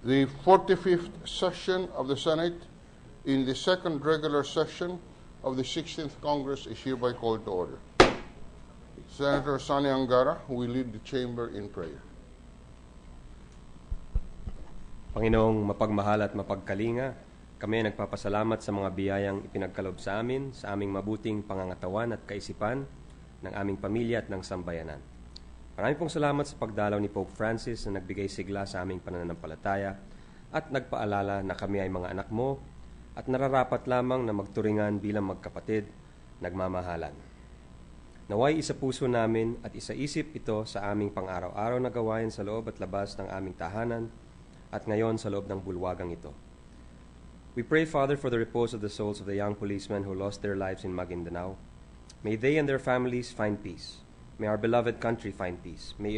The 45th session of the Senate in the second regular session of the 16th Congress is hereby called to order. Senator Sonny Angara will lead the chamber in prayer. Panginoong mapagmahal at mapagkalinga, kami ay nagpapasalamat sa mga biyayang ipinagkaloob sa amin, sa aming mabuting pangangatawan at kaisipan, ng aming pamilya at ng sambayanan. Maraming pong salamat sa pagdalaw ni Pope Francis na nagbigay sigla sa aming pananampalataya at nagpaalala na kami ay mga anak mo at nararapat lamang na magturingan bilang magkapatid, nagmamahalan. Naway isa puso namin at isaisip ito sa aming pang-araw-araw na gawain sa loob at labas ng aming tahanan at ngayon sa loob ng bulwagang ito. We pray, Father, for the repose of the souls of the young policemen who lost their lives in Maguindanao. May they and their families find peace. May our beloved country find peace. May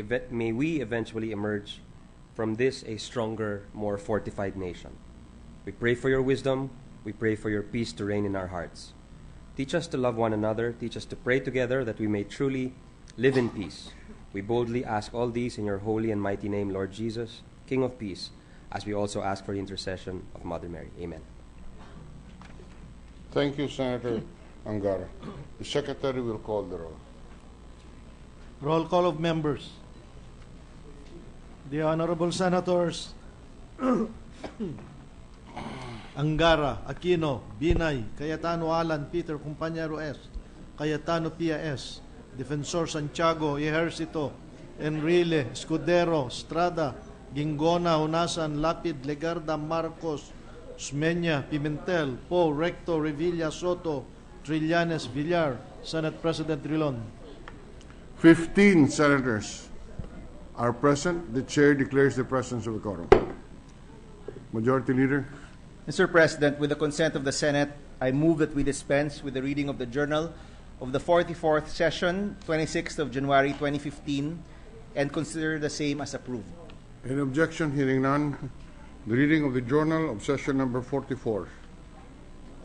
we eventually emerge from this a stronger, more fortified nation. We pray for your wisdom. We pray for your peace to reign in our hearts. Teach us to love one another. Teach us to pray together that we may truly live in peace. We boldly ask all these in your holy and mighty name, Lord Jesus, King of peace, as we also ask for the intercession of Mother Mary. Amen. Thank you, Senator Angara. The Secretary will call the roll. Roll call of members. The Honorable Senators Angara, Aquino, Binay, Cayetano Alan, Peter Compañero S., Cayetano Pia S., Defensor Santiago, Ejercito, Enrile, Escudero, Estrada, Gingona, Hunasan, Lapid, Legarda, Marcos, Usmeña, Pimentel, Poe, Recto, Revilla, Soto, Trillanes, Villar, Senate President Rilon. 15 senators are present. The chair declares the presence of a quorum. Majority Leader. Mr. President, with the consent of the Senate, I move that we dispense with the reading of the Journal of the 44th Session, 26th of January 2015, and consider the same as approved. Any objection? Hearing none. The reading of the Journal of Session number 44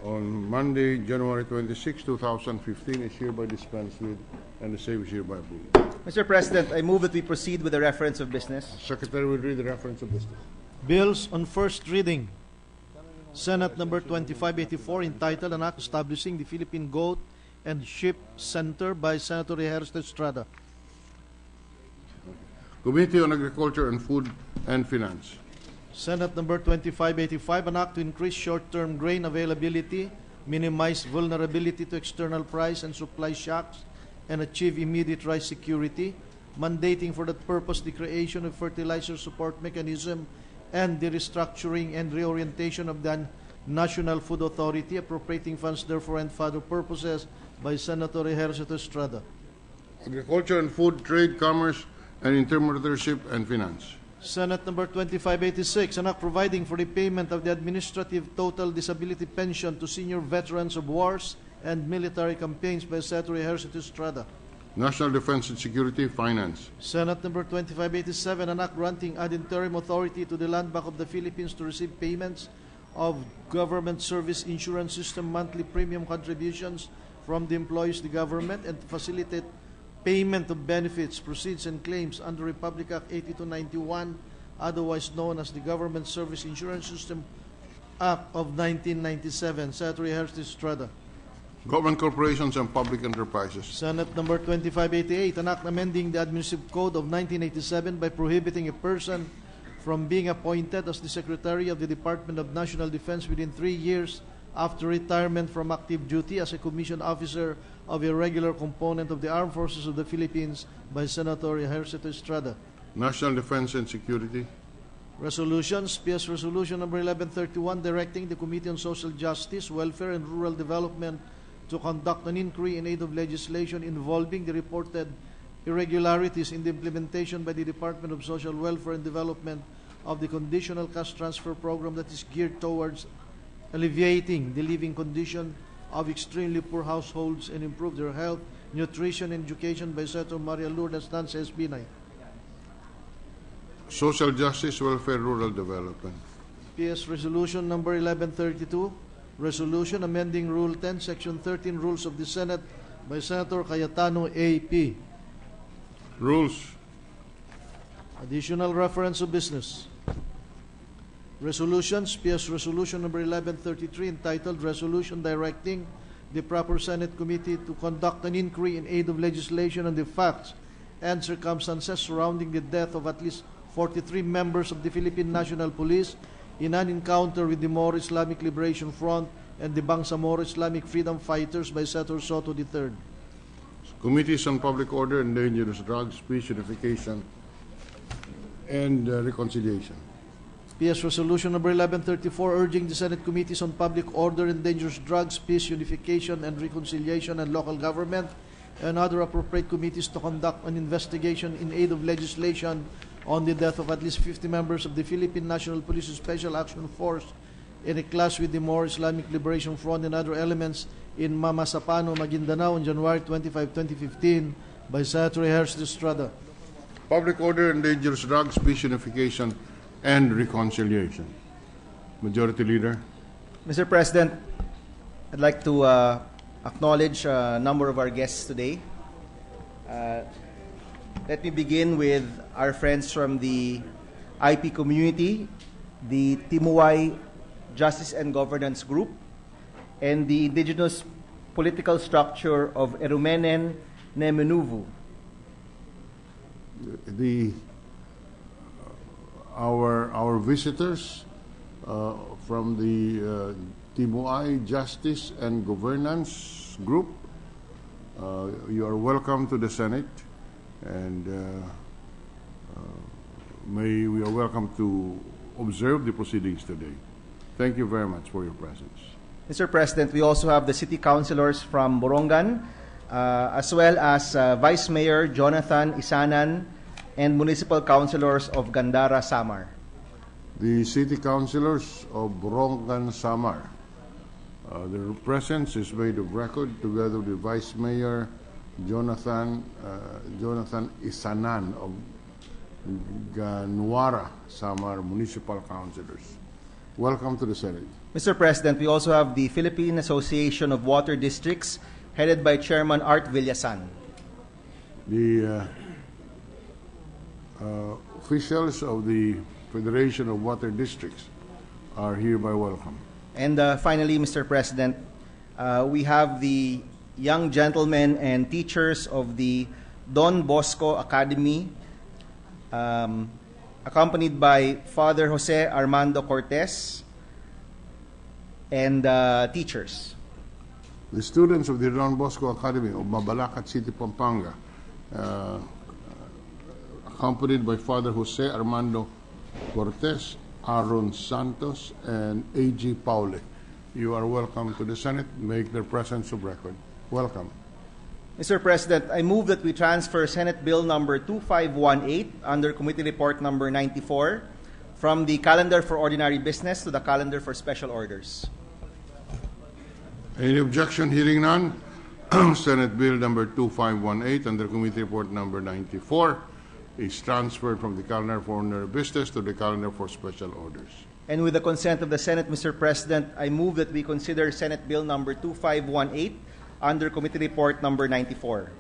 on Monday, January 26, 2015 is hereby dispensed with, and the same is hereby approved. Mr. President, I move that we proceed with the reference of business. Secretary will read the reference of business. Bills on first reading. Senate number 2584, entitled An Act Establishing the Philippine Goat and Sheep Center by Senator Ejercito Estrada. Committee on Agriculture and Food and Finance. Senate number 2585, an act to increase short-term grain availability, minimize vulnerability to external price and supply shocks, and achieve immediate rice security, mandating for that purpose the creation of fertilizer support mechanism and the restructuring and reorientation of the National Food Authority, appropriating funds therefore and for other purposes, by Senator Ejercito Estrada. Agriculture and Food, Trade, Commerce, and Intermediaryship and Finance. Senate number 2586, an act providing for the payment of the administrative total disability pension to senior veterans of wars and military campaigns by Senator Ejercito Estrada. National Defense and Security, Finance. Senate number 2587, an act granting ad interim authority to the Land Bank of the Philippines to receive payments of government service insurance system monthly premium contributions from the employees of the government and to facilitate payment of benefits, proceeds, and claims under Republic Act 8291, otherwise known as the Government Service Insurance System Act of 1997. Senator Ejercito Estrada. Government Corporations and Public Enterprises. Senate number 2588, an act amending the Administrative Code of 1987 by prohibiting a person from being appointed as the Secretary of the Department of National Defense within 3 years after retirement from active duty as a commissioned officer of a regular component of the Armed Forces of the Philippines by Senator Ejercito Estrada. National Defense and Security. Resolutions. PS Resolution number 1131, directing the Committee on Social Justice, Welfare, and Rural Development to conduct an inquiry in aid of legislation involving the reported irregularities in the implementation by the Department of Social Welfare and Development of the Conditional Cash Transfer Program that is geared towards alleviating the living condition of extremely poor households and improve their health, nutrition, and education by Senator Maria Lourdes Nances Binay. Social Justice, Welfare, Rural Development. PS Resolution number 1132, Resolution amending Rule 10, Section 13, Rules of the Senate by Senator Cayetano A.P. Rules. Additional reference of business. Resolutions, PS Resolution number 1133 entitled Resolution Directing the Proper Senate Committee to Conduct an Inquiry in Aid of Legislation on the facts and circumstances surrounding the death of at least 43 members of the Philippine National Police in an encounter with the Moro Islamic Liberation Front and the Bangsamoro Islamic Freedom Fighters by Senator Soto III. Committees on Public Order and Dangerous Drugs, Peace, Unification, and Reconciliation. PS Resolution number 1134 urging the Senate Committees on Public Order and Dangerous Drugs, Peace, Unification, and Reconciliation, and Local Government, and other appropriate committees to conduct an investigation in aid of legislation on the death of at least 50 members of the Philippine National Police Special Action Force in a clash with the Moro Islamic Liberation Front and other elements in Mamasapano, Maguindanao on January 25, 2015 by Senator Herz Estrada. Public Order and Dangerous Drugs, Peace, Unification, and Reconciliation. Majority Leader. Mr. President, I'd like to acknowledge a number of our guests today. Let me begin with our friends from the IP community, the Timuay Justice and Governance Group, and the indigenous political structure of Erumenen Nemenuvu. Our visitors from the Timuay Justice and Governance Group, you are welcome to the Senate, and we are welcome to observe the proceedings today. Thank you very much for your presence. Mr. President, we also have the city councilors from Borongan, as well as Vice Mayor Jonathan Isanan and municipal councilors of Gandara, Samar. The city councilors of Borongan, Samar. Their presence is made of record together with Vice Mayor Jonathan Isanan of Ganuara, Samar municipal councilors. Welcome to the Senate. Mr. President, we also have the Philippine Association of Water Districts, headed by Chairman Art Villasan. The officials of the Federation of Water Districts are hereby welcome. And finally, Mr. President, we have the young gentlemen and teachers of the Don Bosco Academy, accompanied by Father Jose Armando Cortez and teachers. The students of the Don Bosco Academy of Mabalacat City, Pampanga, accompanied by Father Jose Armando Cortez, Aaron Santos, and A.G. Paule. You are welcome to the Senate. Make their presence of record. Welcome. Mr. President, I move that we transfer Senate Bill number 2518 under Committee Report number 94 from the calendar for ordinary business to the calendar for special orders. Any objection? Hearing none. Senate Bill number 2518 under Committee Report number 94 is transferred from the calendar for ordinary business to the calendar for special orders. And with the consent of the Senate, Mr. President, I move that we consider Senate Bill number 2518 under Committee Report number 94.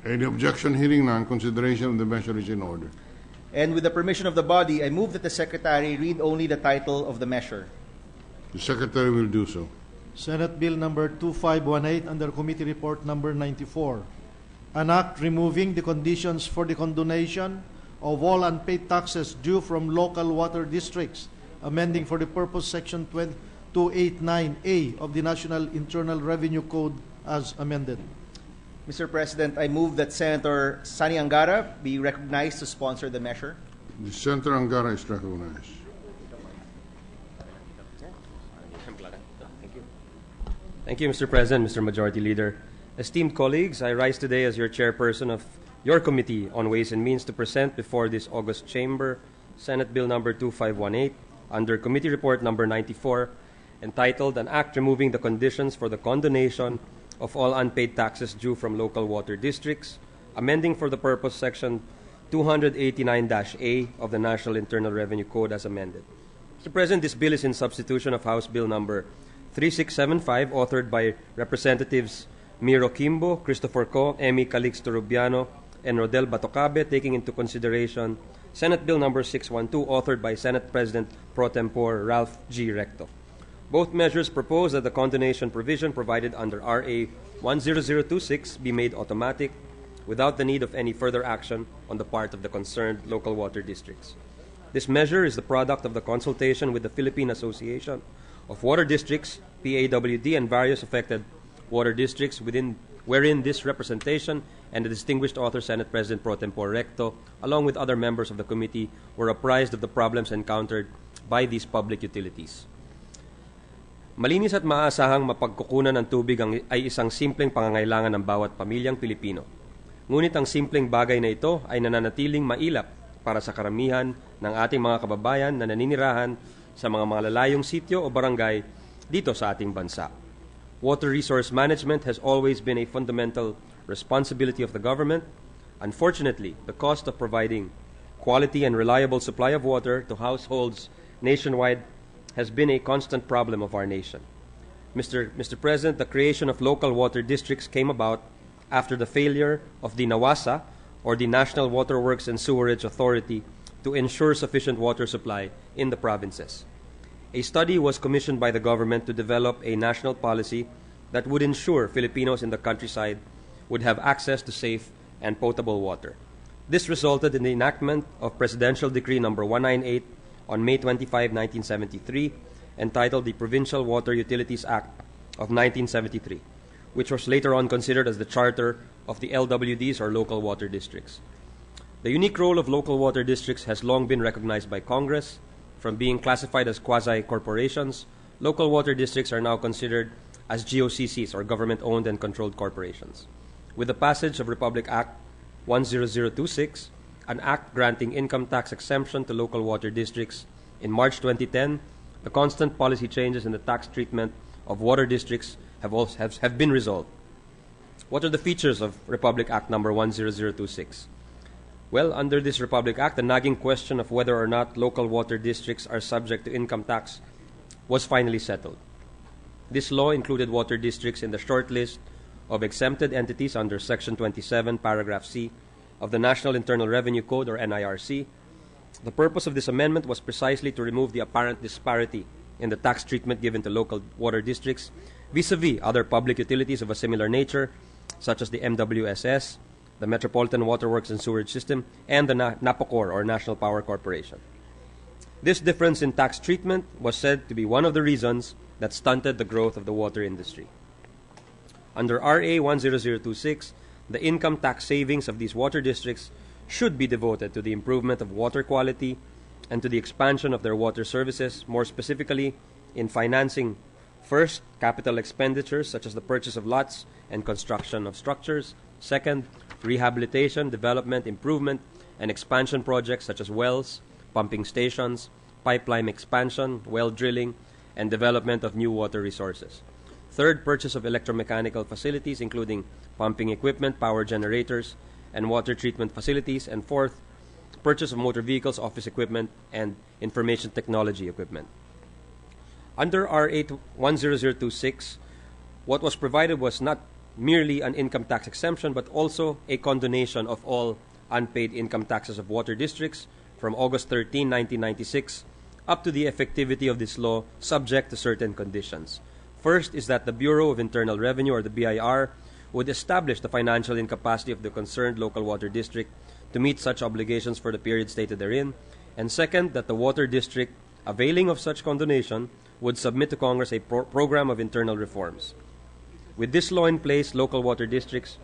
Any objection? Hearing none. Consideration of the measure is in order. And with the permission of the body, I move that the Secretary read only the title of the measure. The Secretary will do so. Senate Bill number 2518 under Committee Report number 94. An act removing the conditions for the condonation of all unpaid taxes due from local water districts, amending for the purpose Section 289A of the National Internal Revenue Code as amended. Mr. President, I move that Senator Sani Angara be recognized to sponsor the measure. The Senator Angara is recognized. Thank you, Mr. President, Mr. Majority Leader. Esteemed colleagues, I rise today as your chairperson of your Committee on Ways and Means to present before this August Chamber Senate Bill number 2518 under Committee Report number 94, entitled An Act Removing the Conditions for the Condonation of All Unpaid Taxes Due from Local Water Districts, amending for the purpose Section 289-A of the National Internal Revenue Code as amended. Mr. President, this bill is in substitution of House Bill number 3675, authored by Representatives Miro Kimbo, Christopher Co, Emmy Calixto Rubiano, and Rodel Batocabe, taking into consideration Senate Bill number 612, authored by Senate President Pro Tempore Ralph G. Recto. Both measures propose that the condonation provision provided under RA 10026 be made automatic without the need of any further action on the part of the concerned local water districts. This measure is the product of the consultation with the Philippine Association of Water Districts, PAWD, and various affected water districts wherein this representation and the distinguished author, Senate President Pro Tempore Recto, along with other members of the committee, were apprised of the problems encountered by these public utilities. Malinis at maasahang mapagkukunan ng tubig ay isang simpleng pangangailangan ng bawat pamilyang Pilipino. Ngunit ang simpleng bagay na ito ay nananatiling mailap para sa karamihan ng ating mga kababayan na naninirahan sa mga malalayong sitio o barangay dito sa ating bansa. Water resource management has always been a fundamental responsibility of the government. Unfortunately, the cost of providing quality and reliable supply of water to households nationwide has been a constant problem of our nation. Mr. President, the creation of local water districts came about after the failure of the NAWASA, or the National Waterworks and Sewerage Authority, to ensure sufficient water supply in the provinces. A study was commissioned by the government to develop a national policy that would ensure Filipinos in the countryside would have access to safe and potable water. This resulted in the enactment of Presidential Decree number 198 on May 25, 1973, entitled the Provincial Water Utilities Act of 1973, which was later on considered as the charter of the LWDs, or local water districts. The unique role of local water districts has long been recognized by Congress. From being classified as quasi-corporations, local water districts are now considered as GOCCs, or government-owned and controlled corporations. With the passage of Republic Act 10026, an act granting income tax exemption to local water districts, in March 2010, the constant policy changes in the tax treatment of water districts have been resolved. What are the features of Republic Act number 10026? Well, under this Republic Act, the nagging question of whether or not local water districts are subject to income tax was finally settled. This law included water districts in the short list of exempted entities under Section 27, Paragraph C of the National Internal Revenue Code, or NIRC. The purpose of this amendment was precisely to remove the apparent disparity in the tax treatment given to local water districts vis-a-vis other public utilities of a similar nature, such as the MWSS, the Metropolitan Waterworks and Sewerage System, and the NAPOCOR, or National Power Corporation. This difference in tax treatment was said to be one of the reasons that stunted the growth of the water industry. Under RA 10026, the income tax savings of these water districts should be devoted to the improvement of water quality and to the expansion of their water services, more specifically in financing, first, capital expenditures such as the purchase of lots and construction of structures; second, rehabilitation, development, improvement, and expansion projects such as wells, pumping stations, pipeline expansion, well drilling, and development of new water resources; third, purchase of electromechanical facilities including pumping equipment, power generators, and water treatment facilities; and fourth, purchase of motor vehicles, office equipment, and information technology equipment. Under RA 10026, what was provided was not merely an income tax exemption, but also a condonation of all unpaid income taxes of water districts from August 13, 1996, up to the effectivity of this law, subject to certain conditions. First is that the Bureau of Internal Revenue, or the BIR, would establish the financial incapacity of the concerned local water district to meet such obligations for the period stated therein, and second, that the water district availing of such condonation would submit to Congress a program of internal reforms. With this law in place, local water districts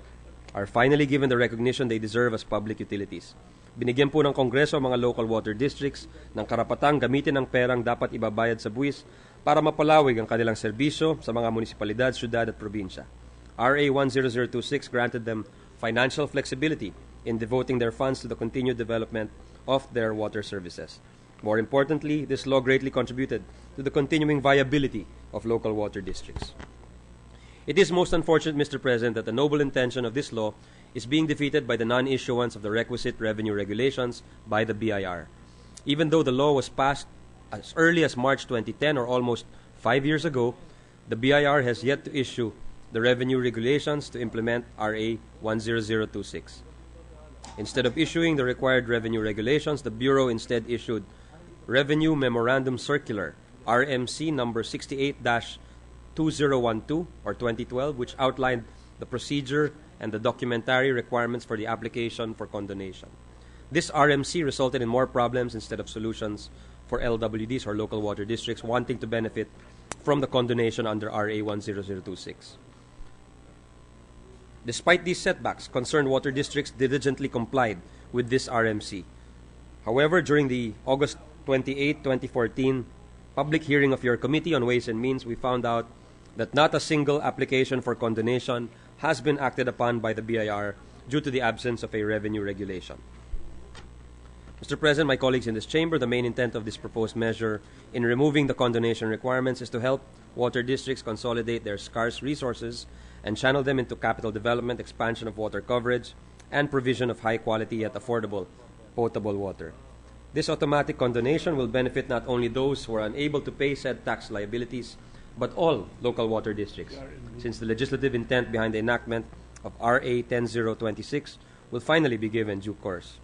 are finally given the recognition they deserve as public utilities. Binigyan po ng Kongreso ang mga local water districts ng karapatang gamitin ang perang dapat ibabayad sa buwis para mapalawig ang kanilang serbisyo sa mga munisipalidad, syudad at probinsya. RA 10026 granted them financial flexibility in devoting their funds to the continued development of their water services. More importantly, this law greatly contributed to the continuing viability of local water districts. It is most unfortunate, Mr. President, that the noble intention of this law is being defeated by the non-issuance of the requisite revenue regulations by the BIR. Even though the law was passed as early as March 2010, or almost 5 years ago, the BIR has yet to issue the revenue regulations to implement RA 10026. Instead of issuing the required revenue regulations, the Bureau instead issued Revenue Memorandum Circular, RMC number 68-2012 or 2012, which outlined the procedure and the documentary requirements for the application for condonation. This RMC resulted in more problems instead of solutions for LWDs or local water districts wanting to benefit from the condonation under RA 10026. Despite these setbacks, concerned water districts diligently complied with this RMC. However, during the August 28, 2014 public hearing of your Committee on Ways and Means, we found out that not a single application for condonation has been acted upon by the BIR due to the absence of a revenue regulation. Mr. President, my colleagues in this chamber, the main intent of this proposed measure in removing the condonation requirements is to help water districts consolidate their scarce resources and channel them into capital development, expansion of water coverage, and provision of high-quality yet affordable potable water. This automatic condonation will benefit not only those who are unable to pay said tax liabilities, but all local water districts, since the legislative intent behind the enactment of RA 10026 will finally be given due course.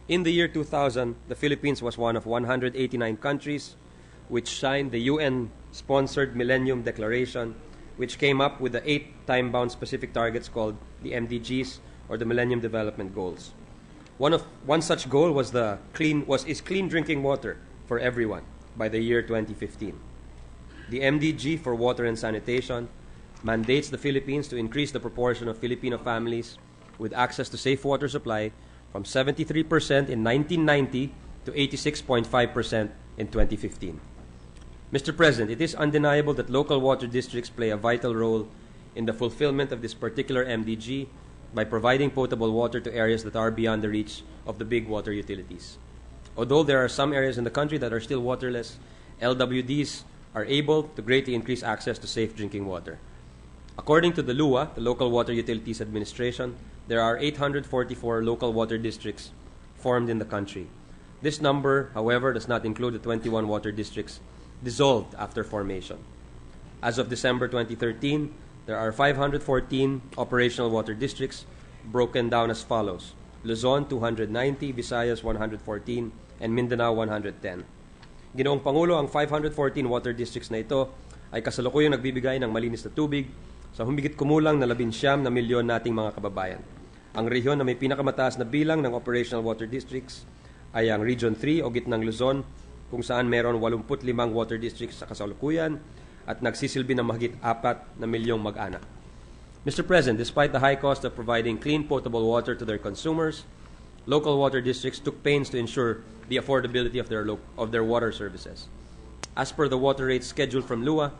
In the year 2000, the Philippines was one of 189 countries which signed the UN-sponsored Millennium Declaration, which came up with the 8 time-bound specific targets called the MDGs, or the Millennium Development Goals. One such goal was clean drinking water for everyone by the year 2015. The MDG for water and sanitation mandates the Philippines to increase the proportion of Filipino families with access to safe water supply from 73% in 1990 to 86.5% in 2015. Mr. President, it is undeniable that local water districts play a vital role in the fulfillment of this particular MDG by providing potable water to areas that are beyond the reach of the big water utilities. Although there are some areas in the country that are still waterless, LWDs are able to greatly increase access to safe drinking water. According to the LUA, the Local Water Utilities Administration, there are 844 local water districts formed in the country. This number, however, does not include the 21 water districts dissolved after formation. As of December 2013, there are 514 operational water districts broken down as follows: Luzon 290, Visayas 114, and Mindanao 110. Ginoong Pangulo, ang 514 water districts na ito ay kasalukuyang nagbibigay ng malinis na tubig sa humigit kumulang na 19 na milyon nating mga kababayan. Ang rehiyon na may pinakamataas na bilang ng operational water districts ay ang Region 3 o Gitnang Luzon, kung saan meron 85 water districts sa kasalukuyan at nagsisilbi ng mahigit 4 na milyong mag-anak. Mr. President, despite the high cost of providing clean potable water to their consumers, local water districts took pains to ensure the affordability of their water services. As per the water rates scheduled from LUA,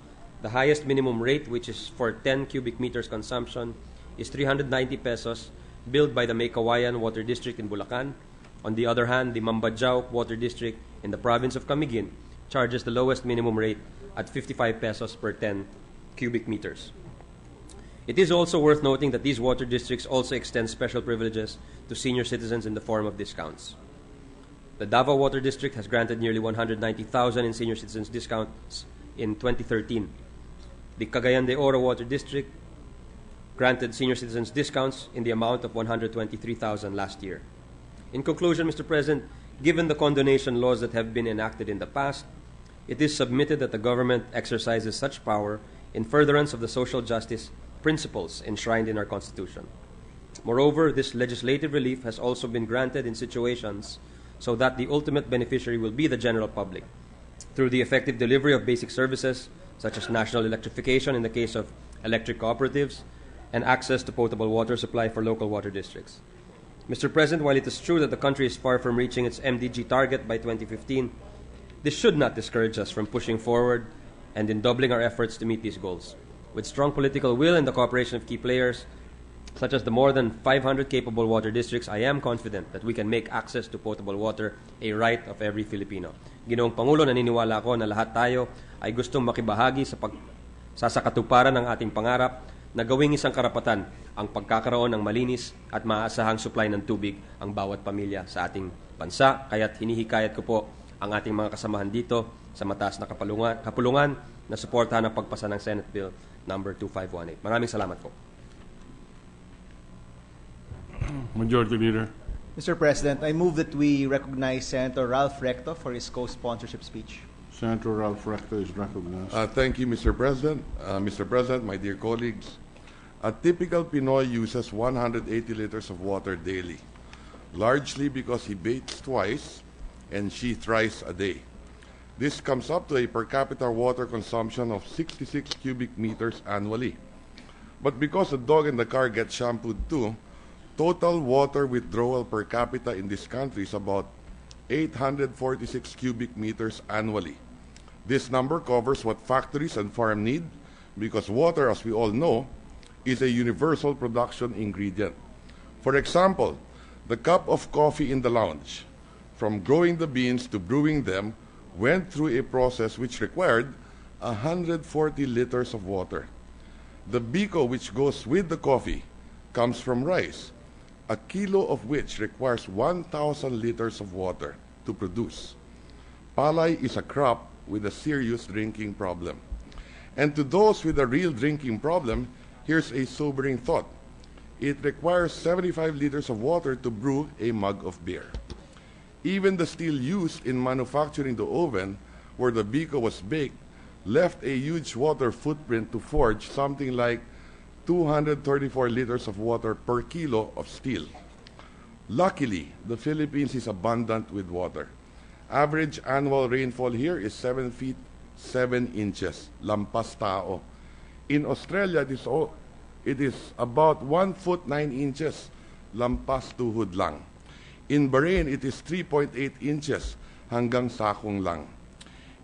the highest minimum rate, which is for 10 cubic meters consumption, is 390 pesos, billed by the Maykawayan Water District in Bulacan. On the other hand, the Mambadjao Water District in the province of Camiguin charges the lowest minimum rate at 55 pesos per 10 cubic meters. It is also worth noting that these water districts also extend special privileges to senior citizens in the form of discounts. The Davao Water District has granted nearly 190,000 in senior citizens discounts in 2013. The Cagayan de Oro Water District granted senior citizens discounts in the amount of 123,000 last year. In conclusion, Mr. President, given the condonation laws that have been enacted in the past, it is submitted that the government exercises such power in furtherance of the social justice principles enshrined in our Constitution. Moreover, this legislative relief has also been granted in situations so that the ultimate beneficiary will be the general public through the effective delivery of basic services such as national electrification in the case of electric cooperatives and access to potable water supply for local water districts. Mr. President, while it is true that the country is far from reaching its MDG target by 2015, this should not discourage us from pushing forward and in doubling our efforts to meet these goals. With strong political will and the cooperation of key players, such as the more than 500 capable water districts, I am confident that we can make access to potable water a right of every Filipino. Ginoong Pangulo, naniniwala ako na lahat tayo ay gustong makibahagi sa sakatuparan ng ating pangarap na gawing isang karapatan ang pagkakaroon ng malinis at maaasahang supply ng tubig ang bawat pamilya sa ating bansa. Kaya't hinihikayat ko po ang ating mga kasamahan dito sa mataas na kapulungan na suportahan ang pagpasa ng Senate Bill number 2518. Maraming salamat po. Majority Leader. Mr. President, I move that we recognize Senator Ralph Recto for his co-sponsorship speech. Senator Ralph Recto is recognized. Thank you, Mr. President. Mr. President, my dear colleagues, a typical Pinoy uses 180 liters of water daily, largely because he bathes twice and she thrice a day. This comes up to a per capita water consumption of 66 cubic meters annually. But because the dog in the car gets shampooed too, total water withdrawal per capita in this country is about 846 cubic meters annually. This number covers what factories and farms need, because water, as we all know, is a universal production ingredient. For example, the cup of coffee in the lounge, from growing the beans to brewing them, went through a process which required 140 liters of water. The biko which goes with the coffee comes from rice, a kilo of which requires 1,000 liters of water to produce. Palay is a crop with a serious drinking problem. And to those with a real drinking problem, here's a sobering thought. It requires 75 liters of water to brew a mug of beer. Even the steel used in manufacturing the oven where the biko was baked left a huge water footprint to forge something like 234 liters of water per kilo of steel. Luckily, the Philippines is abundant with water. Average annual rainfall here is 7 feet 7 inches, lampas tao. In Australia, it is about 1 foot 9 inches, lampas tuhod lang. In Bahrain, it is 3.8 inches, hanggang sakong lang.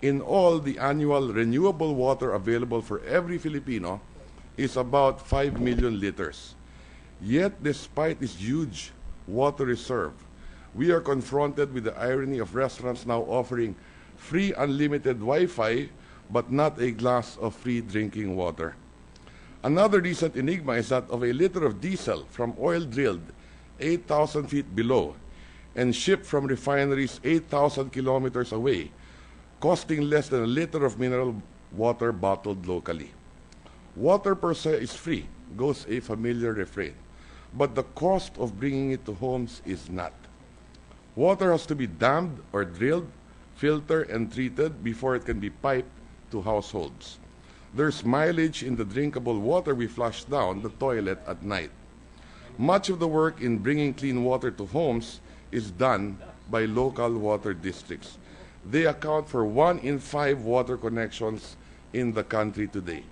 In all, the annual renewable water available for every Filipino is about 5 million liters. Yet, despite this huge water reserve, we are confronted with the irony of restaurants now offering free unlimited Wi-Fi, but not a glass of free drinking water. Another recent enigma is that of a liter of diesel from oil drilled 8,000 feet below and shipped from refineries 8,000 kilometers away, costing less than a liter of mineral water bottled locally. Water per se is free, goes a familiar refrain, but the cost of bringing it to homes is not. Water has to be dammed or drilled, filtered, and treated before it can be piped to households. There's mileage in the drinkable water we flush down the toilet at night. Much of the work in bringing clean water to homes is done by local water districts. They account for 1 in 5 water connections in the country today.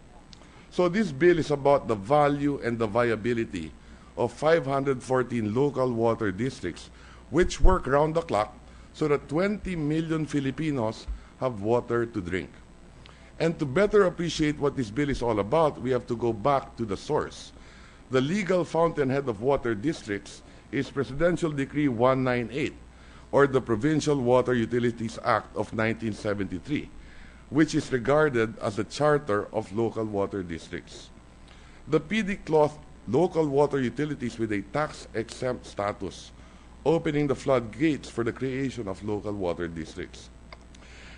So this bill is about the value and the viability of 514 local water districts which work round the clock so that 20 million Filipinos have water to drink. And to better appreciate what this bill is all about, we have to go back to the source. The legal fountainhead of water districts is Presidential Decree 198, or the Provincial Water Utilities Act of 1973, which is regarded as the charter of local water districts. The PD clothed local water utilities with a tax-exempt status, opening the floodgates for the creation of local water districts.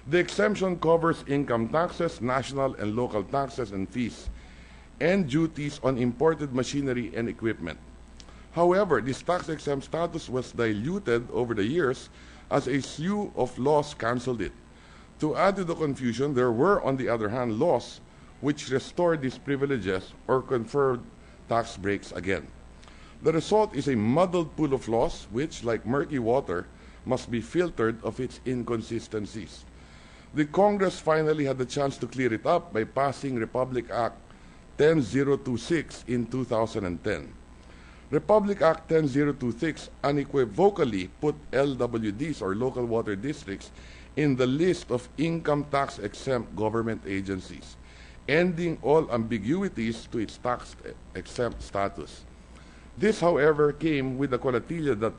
The exemption covers income taxes, national and local taxes and fees, and duties on imported machinery and equipment. However, this tax-exempt status was diluted over the years as a slew of laws canceled it. To add to the confusion, there were, on the other hand, laws which restored these privileges or conferred tax breaks again. The result is a muddled pool of laws which, like murky water, must be filtered of its inconsistencies. The Congress finally had the chance to clear it up by passing Republic Act 10026 in 2010. Republic Act 10026 unequivocally put LWDs, or local water districts, in the list of income tax exempt government agencies, ending all ambiguities to its tax exempt status. This, however, came with the qualatilla that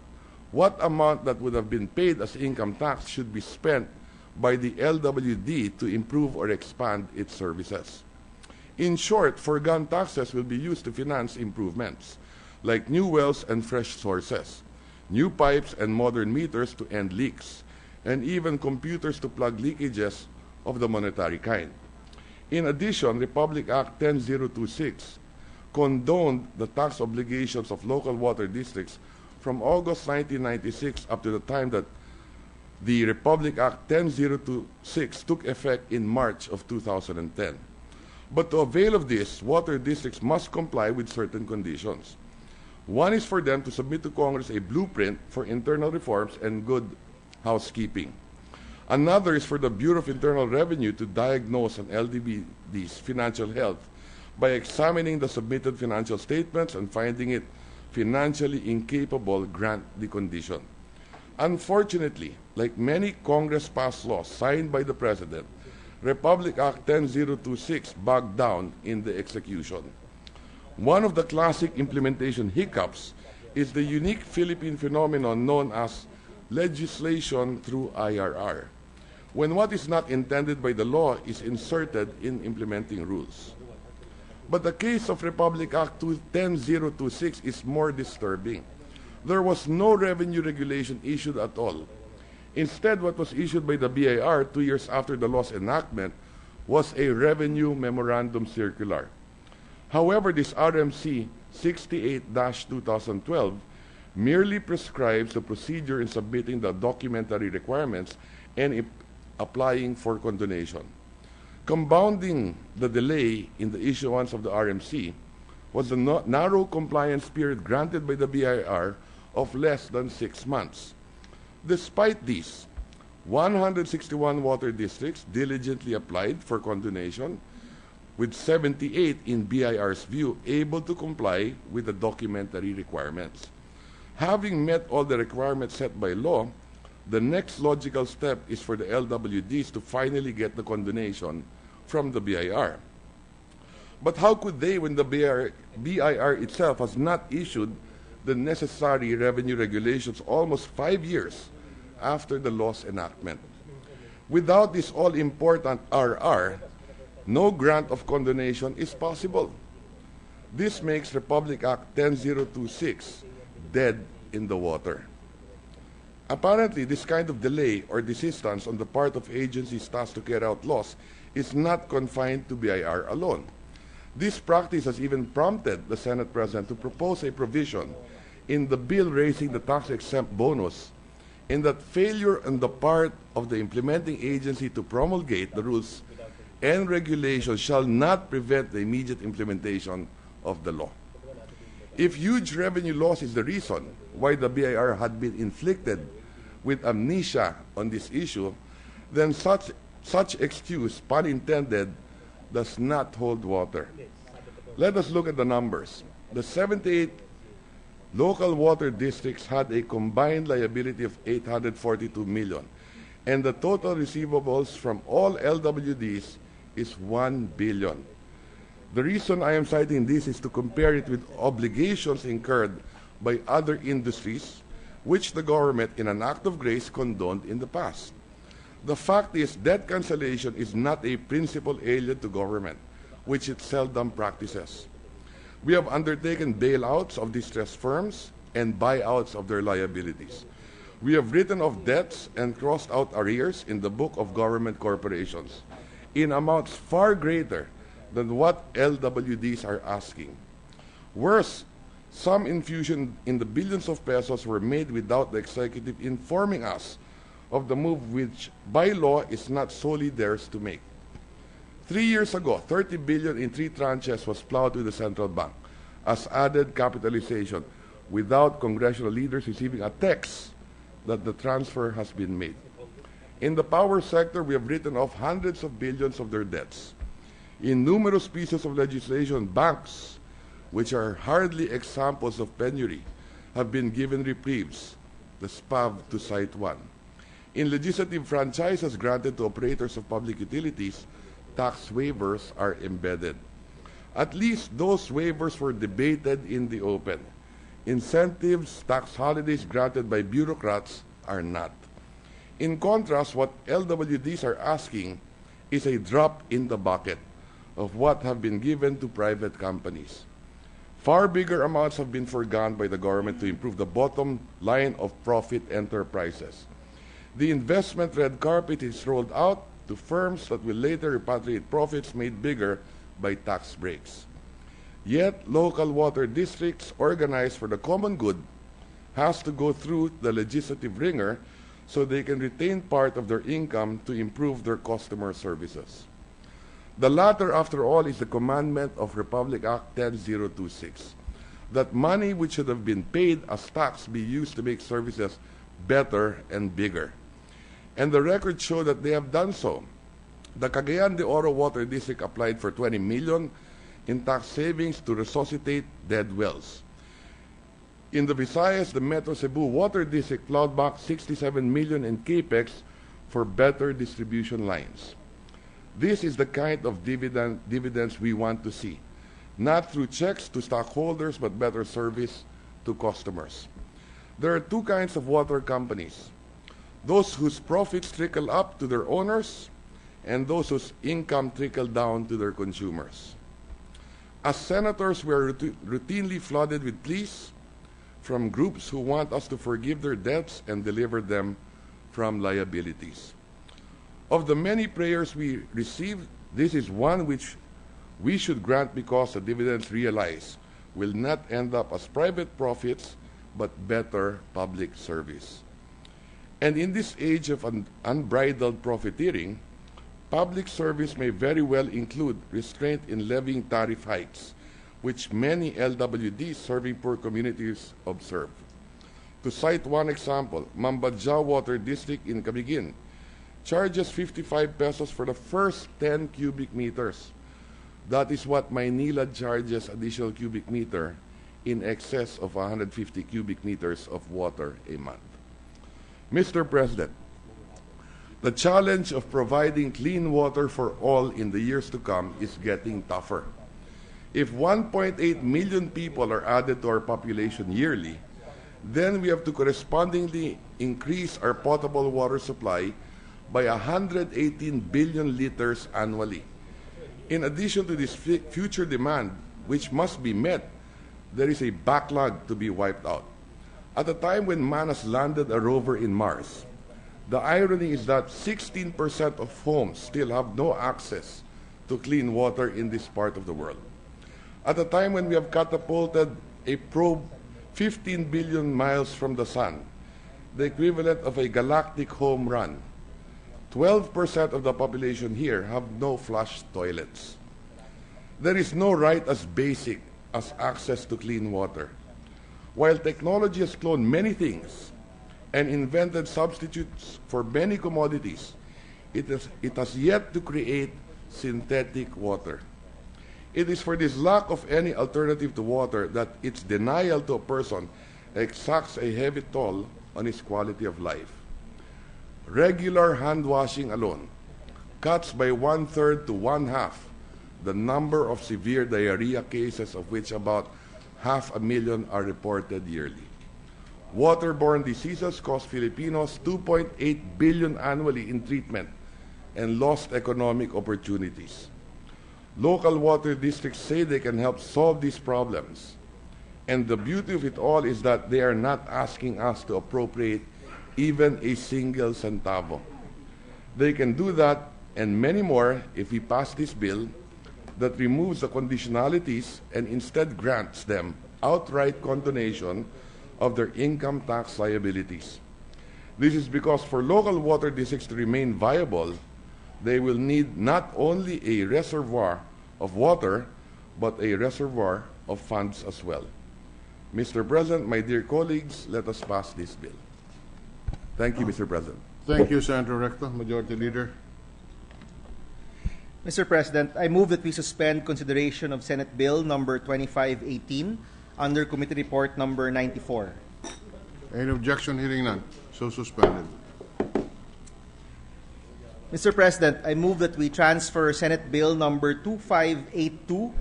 what amount that would have been paid as income tax should be spent by the LWD to improve or expand its services. In short, foregone taxes will be used to finance improvements, like new wells and fresh sources, new pipes and modern meters to end leaks, and even computers to plug leakages of the monetary kind. In addition, Republic Act 10026 condoned the tax obligations of local water districts from August 1996 up to the time that the Republic Act 10026 took effect in March of 2010. But to avail of this, water districts must comply with certain conditions. One is for them to submit to Congress a blueprint for internal reforms and good housekeeping. Another is for the Bureau of Internal Revenue to diagnose an LDB's financial health by examining the submitted financial statements and finding it financially incapable, grant the condition. Unfortunately, like many Congress-passed laws signed by the President, Republic Act 10026 bogged down in the execution. One of the classic implementation hiccups is the unique Philippine phenomenon known as legislation through IRR, when what is not intended by the law is inserted in implementing rules. But the case of Republic Act 10026 is more disturbing. There was no revenue regulation issued at all. Instead, what was issued by the BIR 2 years after the law's enactment was a revenue memorandum circular. However, this RMC 68-2012 merely prescribes the procedure in submitting the documentary requirements and applying for condonation. Compounding the delay in the issuance of the RMC was the narrow compliance period granted by the BIR of less than 6 months. Despite this, 161 water districts diligently applied for condonation, with 78 in BIR's view able to comply with the documentary requirements. Having met all the requirements set by law, the next logical step is for the LWDs to finally get the condonation from the BIR. But how could they when the BIR itself has not issued the necessary revenue regulations almost 5 years after the law's enactment? Without this all-important RR, no grant of condonation is possible. This makes Republic Act 10026 dead in the water. Apparently, this kind of delay or desistance on the part of agencies tasked to carry out laws is not confined to BIR alone. This practice has even prompted the Senate President to propose a provision in the bill raising the tax-exempt bonus, in that failure on the part of the implementing agency to promulgate the rules and regulations shall not prevent the immediate implementation of the law. If huge revenue loss is the reason why the BIR had been inflicted with amnesia on this issue, then such excuse, pun intended, does not hold water. Let us look at the numbers. The 78 local water districts had a combined liability of 842 million, and the total receivables from all LWDs is 1 billion. The reason I am citing this is to compare it with obligations incurred by other industries, which the government, in an act of grace, condoned in the past. The fact is, debt cancellation is not a principal alien to government, which it seldom practices. We have undertaken bailouts of distressed firms and buyouts of their liabilities. We have written off debts and crossed out arrears in the book of government corporations in amounts far greater than what LWDs are asking. Worse, some infusion in the billions of pesos were made without the executive informing us of the move, which by law is not solely theirs to make. 3 years ago, 30 billion in 3 tranches was plowed to the central bank as added capitalization without congressional leaders receiving a text that the transfer has been made. In the power sector, we have written off hundreds of billions of their debts. In numerous pieces of legislation, banks, which are hardly examples of penury, have been given reprieves, the SPAV to cite one. In legislative franchises granted to operators of public utilities, tax waivers are embedded. At least those waivers were debated in the open. Incentives, tax holidays granted by bureaucrats are not. In contrast, what LWDs are asking is a drop in the bucket of what have been given to private companies. Far bigger amounts have been forgone by the government to improve the bottom line of profit enterprises. The investment red carpet is rolled out to firms that will later repatriate profits made bigger by tax breaks. Yet, local water districts organized for the common good has to go through the legislative ringer so they can retain part of their income to improve their customer services. The latter, after all, is the commandment of Republic Act 10026, that money which should have been paid as tax be used to make services better and bigger. And the records show that they have done so. The Cagayan de Oro Water District applied for 20 million in tax savings to resuscitate dead wells. In the Visayas, the Metro Cebu Water District plowed back 67 million in capex for better distribution lines. This is the kind of dividends we want to see, not through checks to stockholders, but better service to customers. There are two kinds of water companies: those whose profits trickle up to their owners, and those whose income trickle down to their consumers. As senators, we are routinely flooded with pleas from groups who want us to forgive their debts and deliver them from liabilities. Of the many prayers we receive, this is one which we should grant, because the dividends realized will not end up as private profits but better public service. And in this age of unbridled profiteering, public service may very well include restraint in levying tariff hikes, which many LWDs serving poor communities observe. To cite one example, Mambadjao Water District in Camiguin charges 55 pesos for the first 10 cubic meters. That is what Maynila charges additional cubic meter, in excess of 150 cubic meters of water a month. Mr. President, the challenge of providing clean water for all in the years to come is getting tougher. If 1.8 million people are added to our population yearly, then we have to correspondingly increase our potable water supply by 118 billion liters annually. In addition to this future demand, which must be met, there is a backlog to be wiped out. At a time when man has landed a rover in Mars, the irony is that 16% of homes still have no access to clean water in this part of the world. At a time when we have catapulted a probe 15 billion miles from the sun, the equivalent of a galactic home run, 12% of the population here have no flush toilets. There is no right as basic as access to clean water. While technology has cloned many things and invented substitutes for many commodities, it has yet to create synthetic water. It is for this lack of any alternative to water that its denial to a person exacts a heavy toll on his quality of life. Regular hand washing alone cuts by 1/3 to 1/2 the number of severe diarrhea cases, of which about 500,000 are reported yearly. Waterborne diseases cost Filipinos 2.8 billion annually in treatment and lost economic opportunities. Local water districts say they can help solve these problems. And the beauty of it all is that they are not asking us to appropriate even a single centavo. They can do that and many more if we pass this bill that removes the conditionalities and instead grants them outright condonation of their income tax liabilities. This is because for local water districts to remain viable, they will need not only a reservoir of water, but a reservoir of funds as well. Mr. President, my dear colleagues, let us pass this bill. Thank you, Mr. President. Thank you, Senator Recto. Majority Leader. Mr. President, I move that we suspend consideration of Senate Bill number 2518 under Committee Report number 94. Any objection? Hearing none. So suspended. Mr. President, I move that we transfer Senate Bill number 2582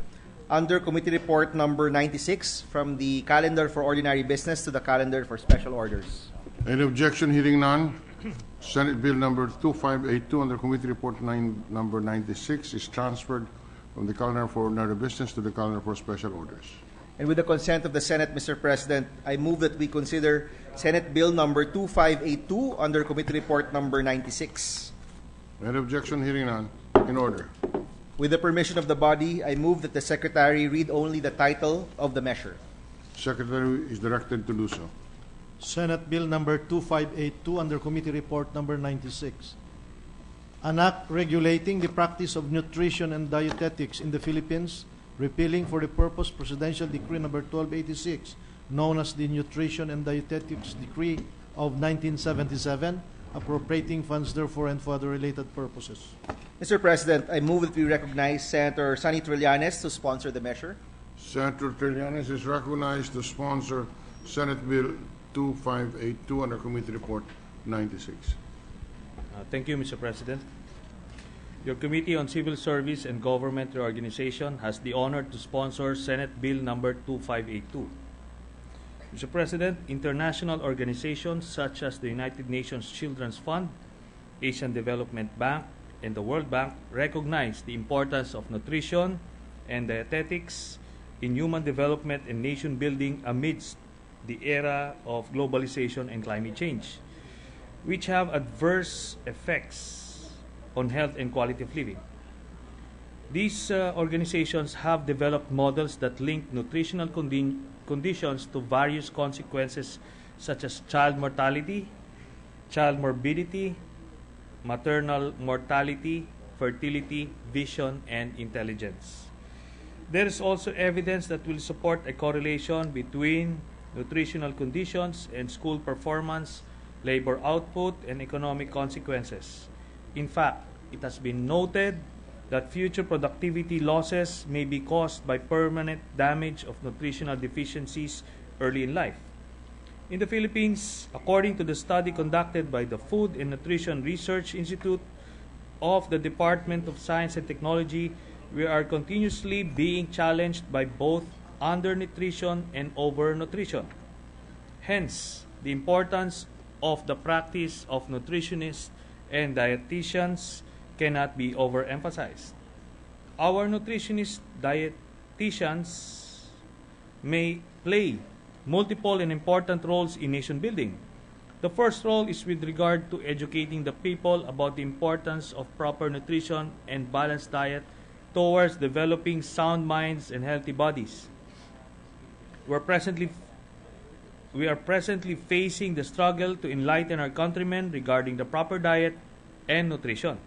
under Committee Report number 96 from the calendar for ordinary business to the calendar for special orders. Any objection? Hearing none. Senate Bill number 2582 under Committee Report number 96 is transferred from the calendar for ordinary business to the calendar for special orders. And with the consent of the Senate, Mr. President, I move that we consider Senate Bill number 2582 under Committee Report number 96. Any objection? Hearing none. In order. With the permission of the body, I move that the Secretary read only the title of the measure. Secretary is directed to do so. Senate Bill number 2582 under Committee Report number 96. An act regulating the practice of nutrition and dietetics in the Philippines, repealing for the purpose Presidential Decree number 1286, known as the Nutrition and Dietetics Decree of 1977, appropriating funds therefore and for other related purposes. Mr. President, I move that we recognize Senator Sonny Trillanes to sponsor the measure. Senator Trillanes is recognized to sponsor Senate Bill 2582 under Committee Report 96. Thank you, Mr. President. Your Committee on Civil Service and Government Reorganization has the honor to sponsor Senate Bill number 2582. Mr. President, international organizations such as the United Nations Children's Fund, Asian Development Bank, and the World Bank recognize the importance of nutrition and dietetics in human development and nation building amidst the era of globalization and climate change, which have adverse effects on health and quality of living. These organizations have developed models that link nutritional conditions to various consequences such as child mortality, child morbidity, maternal mortality, fertility, vision, and intelligence. There is also evidence that will support a correlation between nutritional conditions and school performance, labor output, and economic consequences. In fact, it has been noted that future productivity losses may be caused by permanent damage of nutritional deficiencies early in life. In the Philippines, according to the study conducted by the Food and Nutrition Research Institute of the Department of Science and Technology, we are continuously being challenged by both undernutrition and overnutrition. Hence, the importance of the practice of nutritionists and dietitians cannot be overemphasized. Our nutritionists, dietitians may play multiple and important roles in nation building. The first role is with regard to educating the people about the importance of proper nutrition and balanced diet towards developing sound minds and healthy bodies. We are presently facing the struggle to enlighten our countrymen regarding the proper diet and nutrition.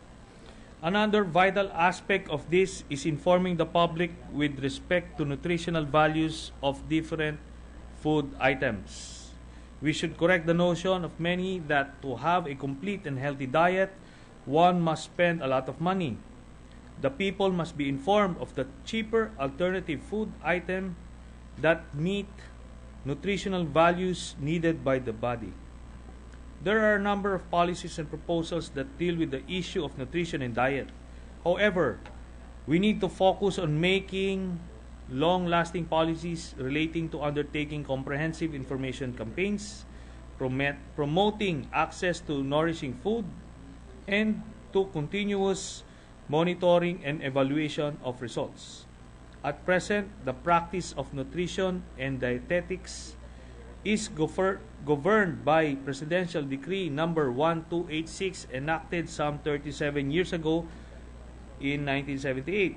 Another vital aspect of this is informing the public with respect to nutritional values of different food items. We should correct the notion of many that to have a complete and healthy diet, one must spend a lot of money. The people must be informed of the cheaper alternative food item that meet nutritional values needed by the body. There are a number of policies and proposals that deal with the issue of nutrition and diet. However, we need to focus on making long-lasting policies relating to undertaking comprehensive information campaigns, promoting access to nourishing food, and to continuous monitoring and evaluation of results. At present, the practice of nutrition and dietetics is governed by Presidential Decree number 1286 enacted some 37 years ago in 1978.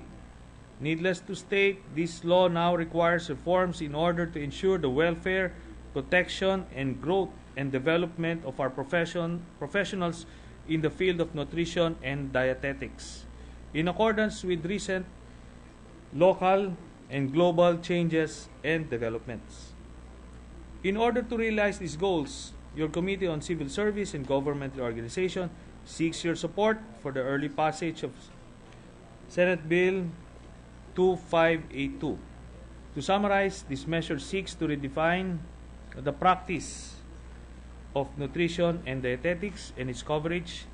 Needless to state, this law now requires reforms in order to ensure the welfare, protection, and growth and development of our professionals in the field of nutrition and dietetics, in accordance with recent local and global changes and developments. In order to realize these goals, your Committee on Civil Service and Government Organization seeks your support for the early passage of Senate Bill 2582. To summarize, this measure seeks to redefine the practice of nutrition and dietetics and its coverage,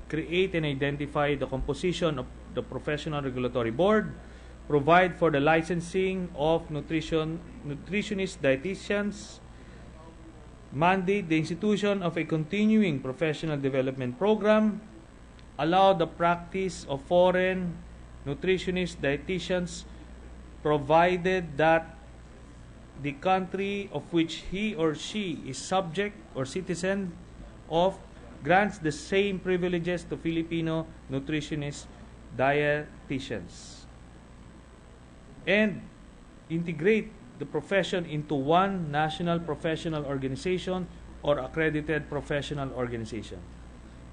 create and identify the composition of the Professional Regulatory Board, provide for the licensing of nutritionists, dietitians, mandate the institution of a continuing professional development program, allow the practice of foreign nutritionists, dietitians, provided that the country of which he or she is subject or citizen of grants the same privileges to Filipino nutritionists, dietitians, and integrate the profession into one national professional organization or accredited professional organization.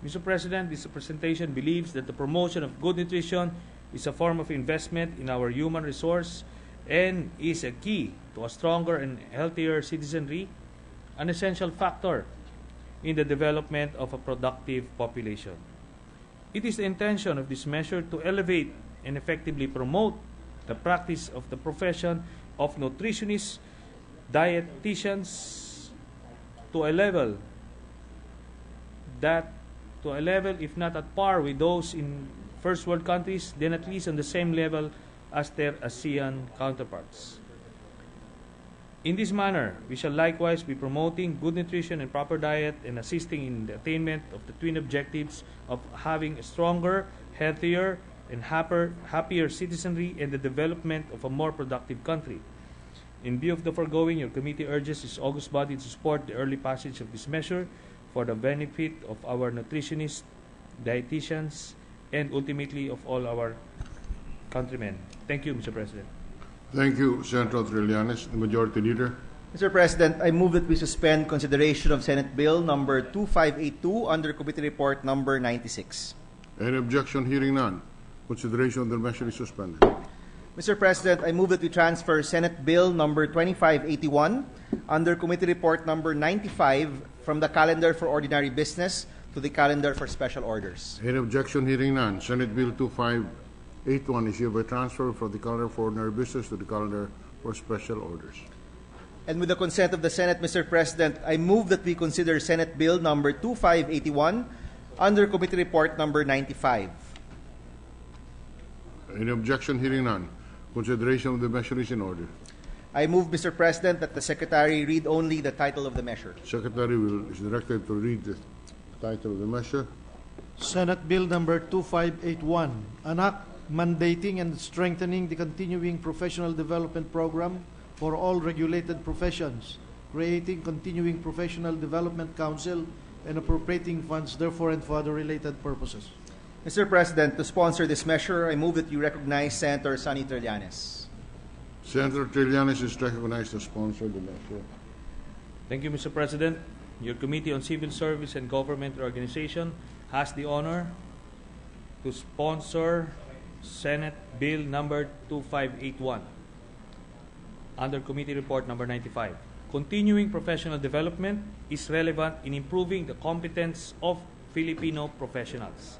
Mr. President, this presentation believes that the promotion of good nutrition is a form of investment in our human resource and is a key to a stronger and healthier citizenry, an essential factor in the development of a productive population. It is the intention of this measure to elevate and effectively promote the practice of the profession of nutritionists, dietitians to a level, if not at par with those in first world countries, then at least on the same level as their ASEAN counterparts. In this manner, we shall likewise be promoting good nutrition and proper diet and assisting in the attainment of the twin objectives of having a stronger, healthier, and happier citizenry and the development of a more productive country. In view of the foregoing, your committee urges this august body to support the early passage of this measure for the benefit of our nutritionists, dietitians, and ultimately of all our countrymen. Thank you, Mr. President. Thank you, Senator Trillanes. The Majority Leader. Mr. President, I move that we suspend consideration of Senate Bill number 2582 under Committee Report number 96. Any objection? Hearing none. Consideration of the measure is suspended. Mr. President, I move that we transfer Senate Bill number 2581 under Committee Report number 95 from the calendar for ordinary business to the calendar for special orders. Any objection? Hearing none. Senate Bill 2581 is hereby transferred from the calendar for ordinary business to the calendar for special orders. And with the consent of the Senate, Mr. President, I move that we consider Senate Bill number 2581 under Committee Report number 95. Any objection? Hearing none. Consideration of the measure is in order. I move, Mr. President, that the Secretary read only the title of the measure. Secretary is directed to read the title of the measure. Senate Bill number 2581, an act mandating and strengthening the continuing professional development program for all regulated professions, creating continuing professional development council, and appropriating funds therefore and for other related purposes. Mr. President, to sponsor this measure, I move that you recognize Senator Sonny Trillanes. Senator Trillanes is recognized to sponsor the measure. Thank you, Mr. President. Your Committee on Civil Service and Government Organization has the honor to sponsor Senate Bill number 2581 under Committee Report number 95. Continuing professional development is relevant in improving the competence of Filipino professionals.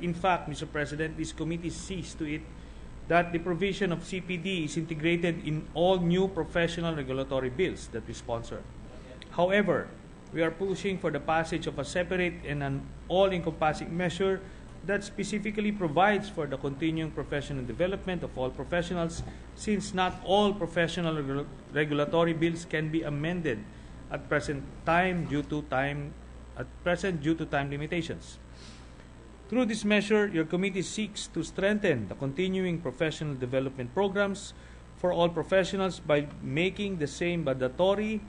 In fact, Mr. President, this committee sees to it that the provision of CPD is integrated in all new professional regulatory bills that we sponsor. However, we are pushing for the passage of a separate and an all-encompassing measure that specifically provides for the continuing professional development of all professionals, since not all professional regulatory bills can be amended at present due to time limitations. Through this measure, your committee seeks to strengthen the continuing professional development programs for all professionals by making the same mandatory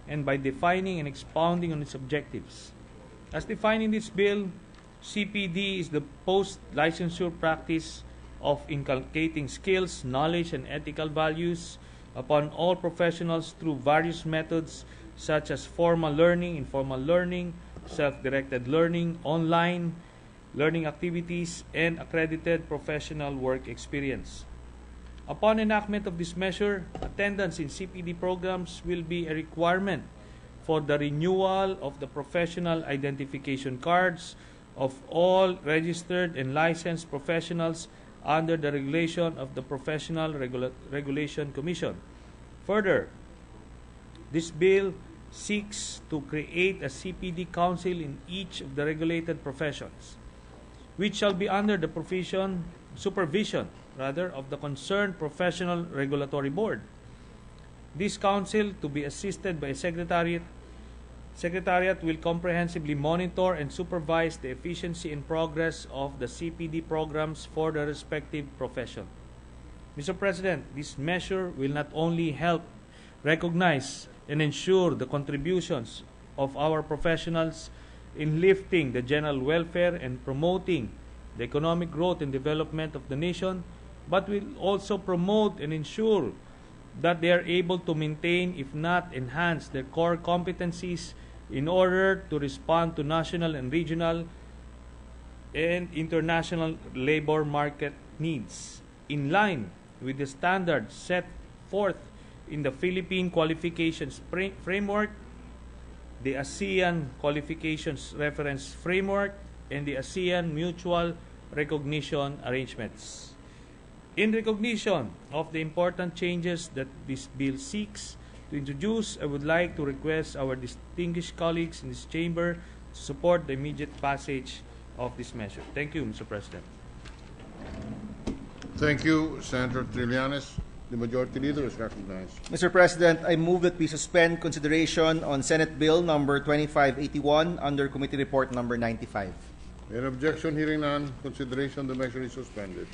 and by defining and expounding on its objectives. As defined in this bill, CPD is the post-licensure practice of inculcating skills, knowledge, and ethical values upon all professionals through various methods such as formal learning, informal learning, self-directed learning, online learning activities, and accredited professional work experience. Upon enactment of this measure, attendance in CPD programs will be a requirement for the renewal of the professional identification cards of all registered and licensed professionals under the regulation of the Professional Regulation Commission. Further, this bill seeks to create a CPD council in each of the regulated professions, which shall be under the supervision of the concerned professional regulatory board. This council, to be assisted by a secretariat, will comprehensively monitor and supervise the efficiency and progress of the CPD programs for the respective profession. Mr. President, this measure will not only help recognize and ensure the contributions of our professionals in lifting the general welfare and promoting the economic growth and development of the nation, but will also promote and ensure that they are able to maintain, if not enhance, their core competencies in order to respond to national and regional and international labor market needs, in line with the standards set forth in the Philippine Qualifications Framework, the ASEAN Qualifications Reference Framework, and the ASEAN Mutual Recognition Arrangements. In recognition of the important changes that this bill seeks to introduce, I would like to request our distinguished colleagues in this chamber to support the immediate passage of this measure. Thank you, Mr. President. Thank you, Senator Trillanes. The Majority Leader is recognized. Mr. President, I move that we suspend consideration on Senate Bill number 2581 under Committee Report number 95. In objection, hearing none, consideration of the measure is suspended.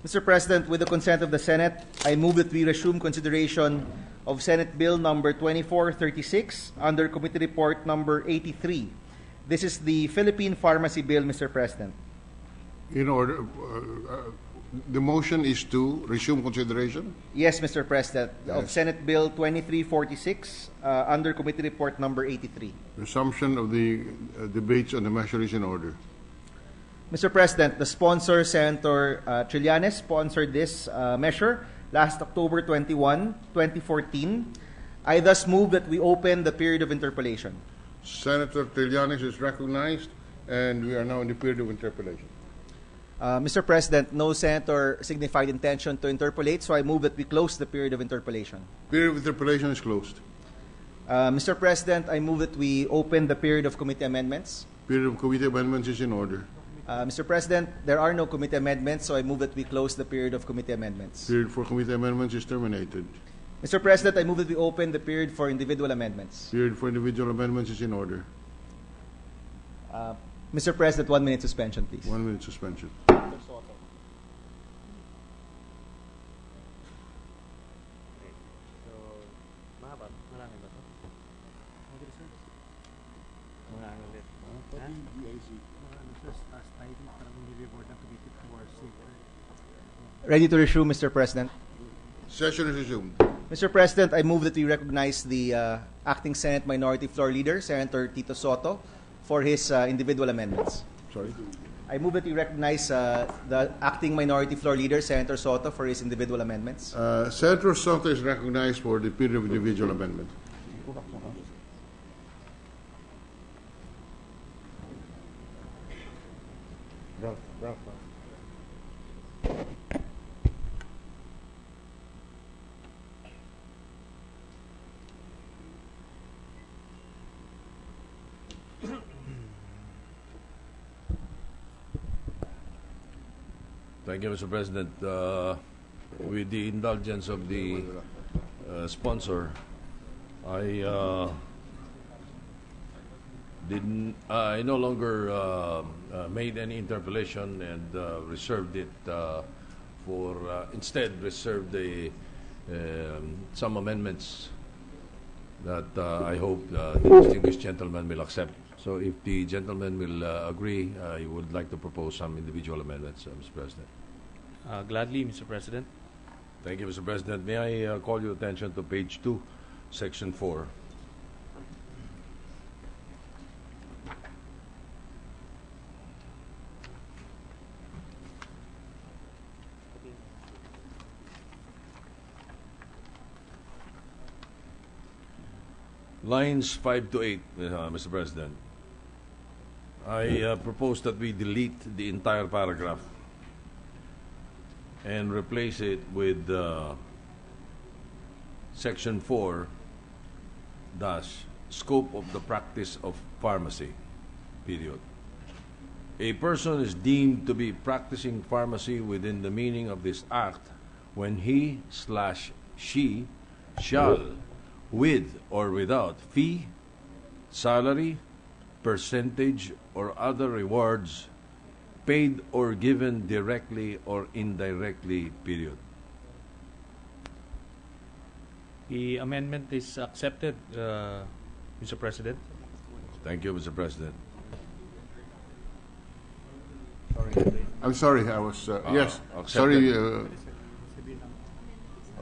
Mr. President, with the consent of the Senate, I move that we resume consideration of Senate Bill number 2436 under Committee Report number 83. This is the Philippine Pharmacy Bill, Mr. President. In order, the motion is to resume consideration. Yes, Mr. President, of Yes. Senate Bill 2346 under Committee Report number 83. Resumption of the debates on the measure is in order. Mr. President, the sponsor, Senator Trillanes, sponsored this measure last October 21, 2014. I thus move that we open the period of interpellation. Senator Trillanes is recognized, and we are now in the period of interpellation. Mr. President, no senator signified intention to interpolate, so I move that we close the period of interpellation. Period of interpellation is closed. Mr. President, I move that we open the period of committee amendments. Period of committee amendments is in order. Mr. President, there are no committee amendments, so I move that we close the period of committee amendments. Period for committee amendments is terminated. Mr. President, I move that we open the period for individual amendments. Period for individual amendments is in order. Mr. President, 1 minute suspension, please. 1 minute suspension. Ready to resume, Mr. President. Session is resumed. Mr. President, I move that we recognize the Acting Senate Minority Floor Leader, Senator Tito Soto, for his individual amendments. Sorry. I move that we recognize the Acting Minority Floor Leader, Senator Soto, for his individual amendments. Senator Soto is recognized for the period of individual amendment. Thank you, Mr. President. With the indulgence of the sponsor, I no longer made any interpellation and reserved it instead reserved some amendments that I hope the distinguished gentleman will accept. So if the gentleman will agree, I would like to propose some individual amendments, Mr. President. Gladly, Mr. President. Thank you, Mr. President. May I call your attention to page 2, section 4. Lines 5 to 8, Mr. President. I propose that we delete the entire paragraph and replace it with section 4 dash scope of the practice of pharmacy, period. A person is deemed to be practicing pharmacy within the meaning of this act when he/she shall, with or without fee, salary, percentage, or other rewards, paid or given directly or indirectly, period. The amendment is accepted, Mr. President. Thank you, Mr. President. I'm sorry, I was, yes, accepted. sorry.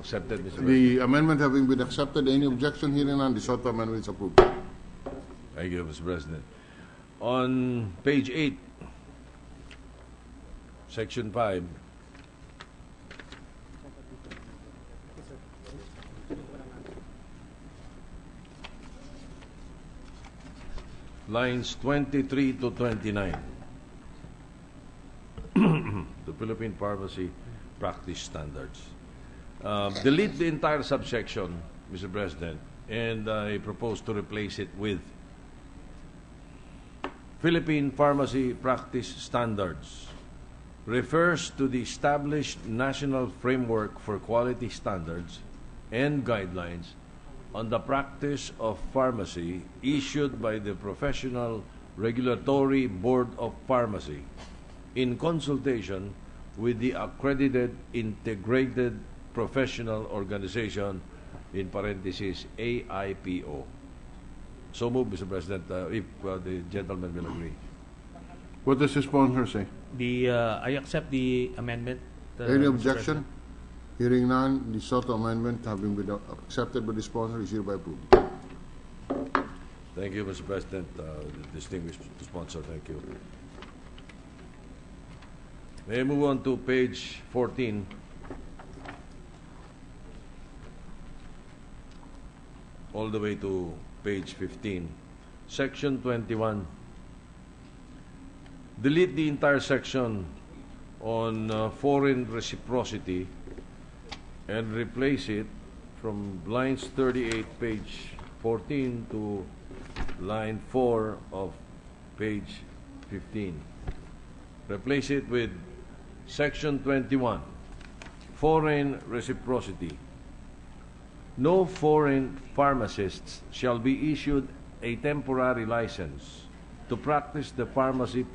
accepted, Mr. President. The amendment having been accepted, any objection hearing none, the SOTO amendment is approved. Thank you, Mr. President. On page 8, section 5, lines 23 to 29. The Philippine Pharmacy Practice Standards. Delete the entire subsection, Mr. President, and I propose to replace it with Philippine Pharmacy Practice Standards refers to the established national framework for quality standards and guidelines on the practice of pharmacy issued by the Professional Regulatory Board of Pharmacy in consultation with the accredited integrated professional organization, in parentheses, AIPO. So move, Mr. President, if the gentleman will agree. What does the sponsor say? I accept the amendment. Any Mr. objection? President. Hearing none, the SOTO amendment having been accepted by the sponsor is hereby approved. Thank you, Mr. President. Distinguished sponsor, thank you. May I move on to page 14. All the way to page 15. Section 21. Delete the entire section on foreign reciprocity and replace it from lines 38, page 14 to line 4 of page 15. Replace it with section 21, foreign reciprocity. No foreign pharmacists shall be issued a temporary license to practice the pharmacy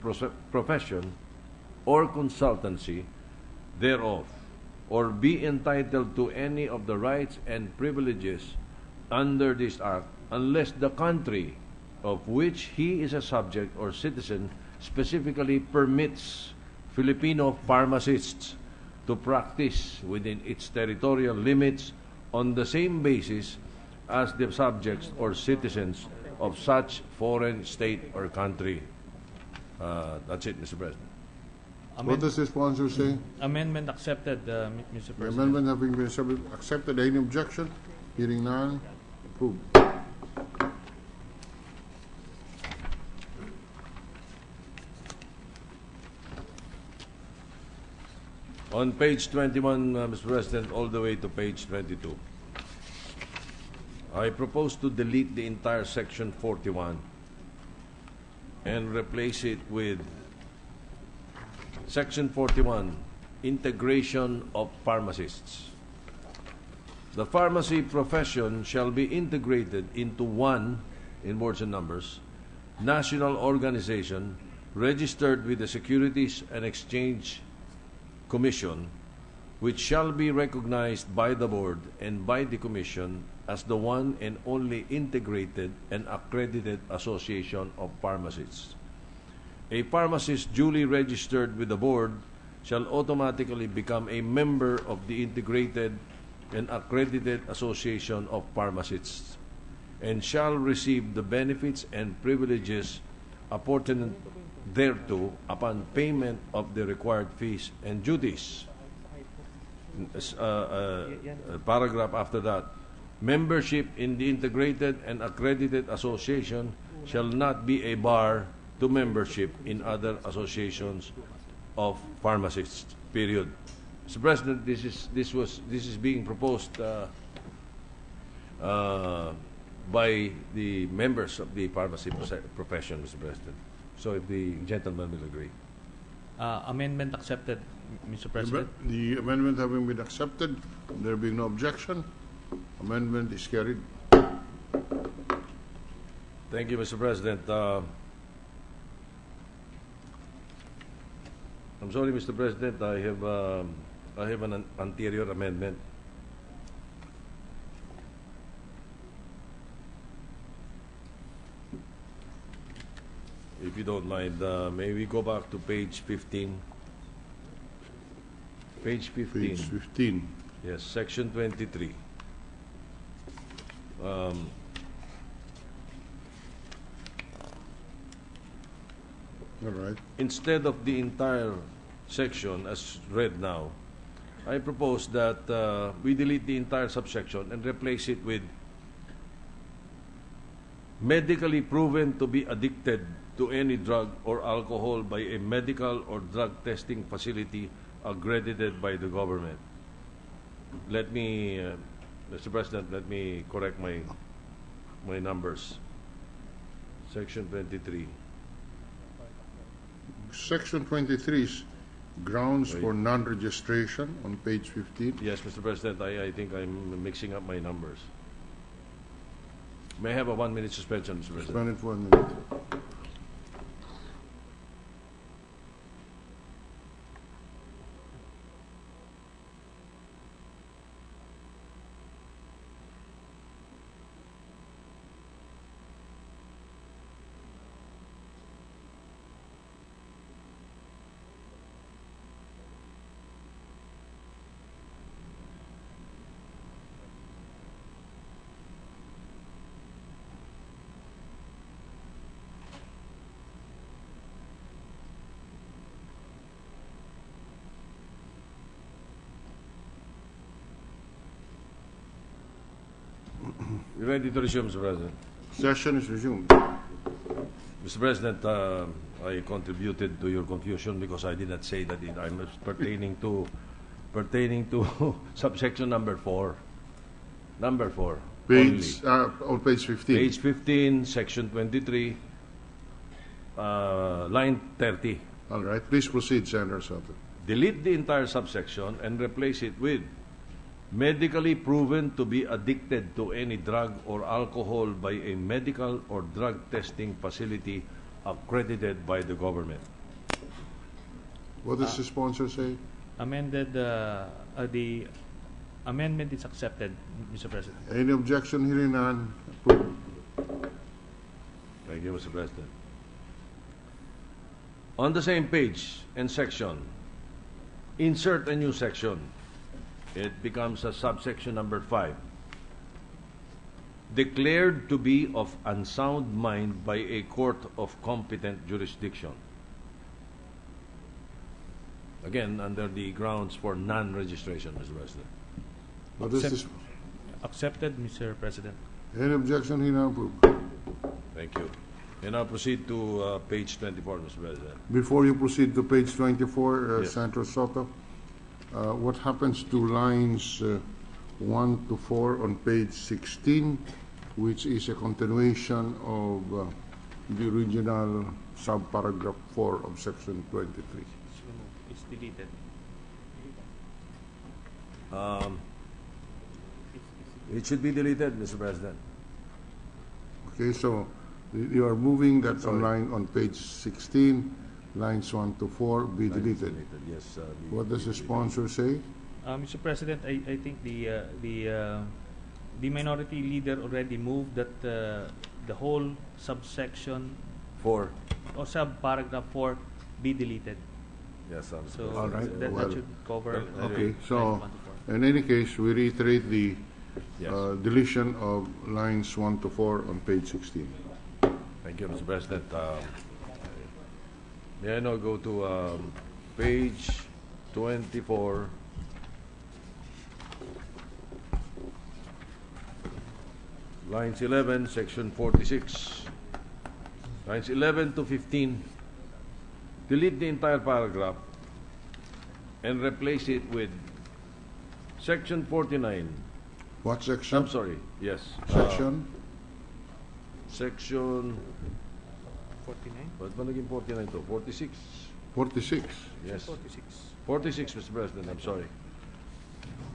profession or consultancy thereof, or be entitled to any of the rights and privileges under this act unless the country of which he is a subject or citizen specifically permits Filipino pharmacists to practice within its territorial limits on the same basis as the subjects or citizens of such foreign state or country. That's it, Mr. President. What does the sponsor say? Amendment accepted, Mr. The President. amendment having been accepted, any objection? Hearing none, approved. On page 21, Mr. President, all the way to page 22, I propose to delete the entire section 41 and replace it with section 41, integration of pharmacists. The pharmacy profession shall be integrated into one, in words and numbers, national organization registered with the Securities and Exchange Commission, which shall be recognized by the board and by the commission as the one and only integrated and accredited association of pharmacists. A pharmacist duly registered with the board shall automatically become a member of the integrated and accredited association of pharmacists and shall receive the benefits and privileges appertinent thereto upon payment of the required fees and duties. Paragraph after that. Membership in the integrated and accredited association shall not be a bar to membership in other associations of pharmacists. Period. Mr. President, this is being proposed by the members of the pharmacy profession, Mr. President. So if the gentleman will agree. Amendment accepted, Mr. President. The amendment having been accepted, there being no objection, amendment is carried. Thank you, Mr. President. I'm sorry, Mr. President. I have an anterior amendment. If you don't mind, may we go back to page 15? Page 15. Page 15. Yes, Section 23. All right. Instead of the entire section as read now, I propose that we delete the entire subsection and replace it with medically proven to be addicted to any drug or alcohol by a medical or drug testing facility accredited by the government. Let me, Mr. President, let me correct my numbers. Section 23. Section 23 is grounds for non-registration on page 15. Yes, Mr. President, I think I'm mixing up my numbers. May I have a 1-minute suspension, Mr. President? Suspend it for 1 minute. You ready to resume, Mr. President? Session is resumed. Mr. President, I contributed to your confusion because I did not say that I'm pertaining to subsection number 4. Number 4. Page, on page 15. Page 15, section 23, line 30. All right. Please proceed, Senator Soto. Delete the entire subsection and replace it with medically proven to be addicted to any drug or alcohol by a medical or drug testing facility accredited by the government. What does the sponsor say? Amended, the amendment is accepted, Mr. President. Any objection? Hearing none. Approved. Thank you, Mr. President. On the same page and section, insert a new section. It becomes a subsection number 5. Declared to be of unsound mind by a court of competent jurisdiction. Again, under the grounds for non-registration, Mr. President. What is this? Accepted, Mr. President. Any objection? Hearing none. Approved. Thank you. And now proceed to page 24, Mr. President. Before you proceed to page 24, Yes. Senator Soto, what happens to lines 1 to 4 on page 16, which is a continuation of the original subparagraph 4 of section 23? It's deleted. It should be deleted, Mr. President. Okay, so you are moving that from line on page 16, lines 1 to 4 be deleted. Yes. What does the sponsor say? Mr. President, I think the minority leader already moved that the whole subsection 4. or subparagraph 4 be deleted. Yes, Mr. So All right, that well, should cover. Okay, so lines 1 to 4. in any case, we reiterate the Yes. deletion of lines 1 to 4 on page 16. Thank you, Mr. President. May I now go to page 24. Lines 11, section 46. Lines 11 to 15. Delete the entire paragraph and replace it with section 49. What section? I'm sorry, yes. Section? Section, 49? ba't ba naging 49 to? 46. 46. Yes. 46. 46, Mr. President, I'm sorry.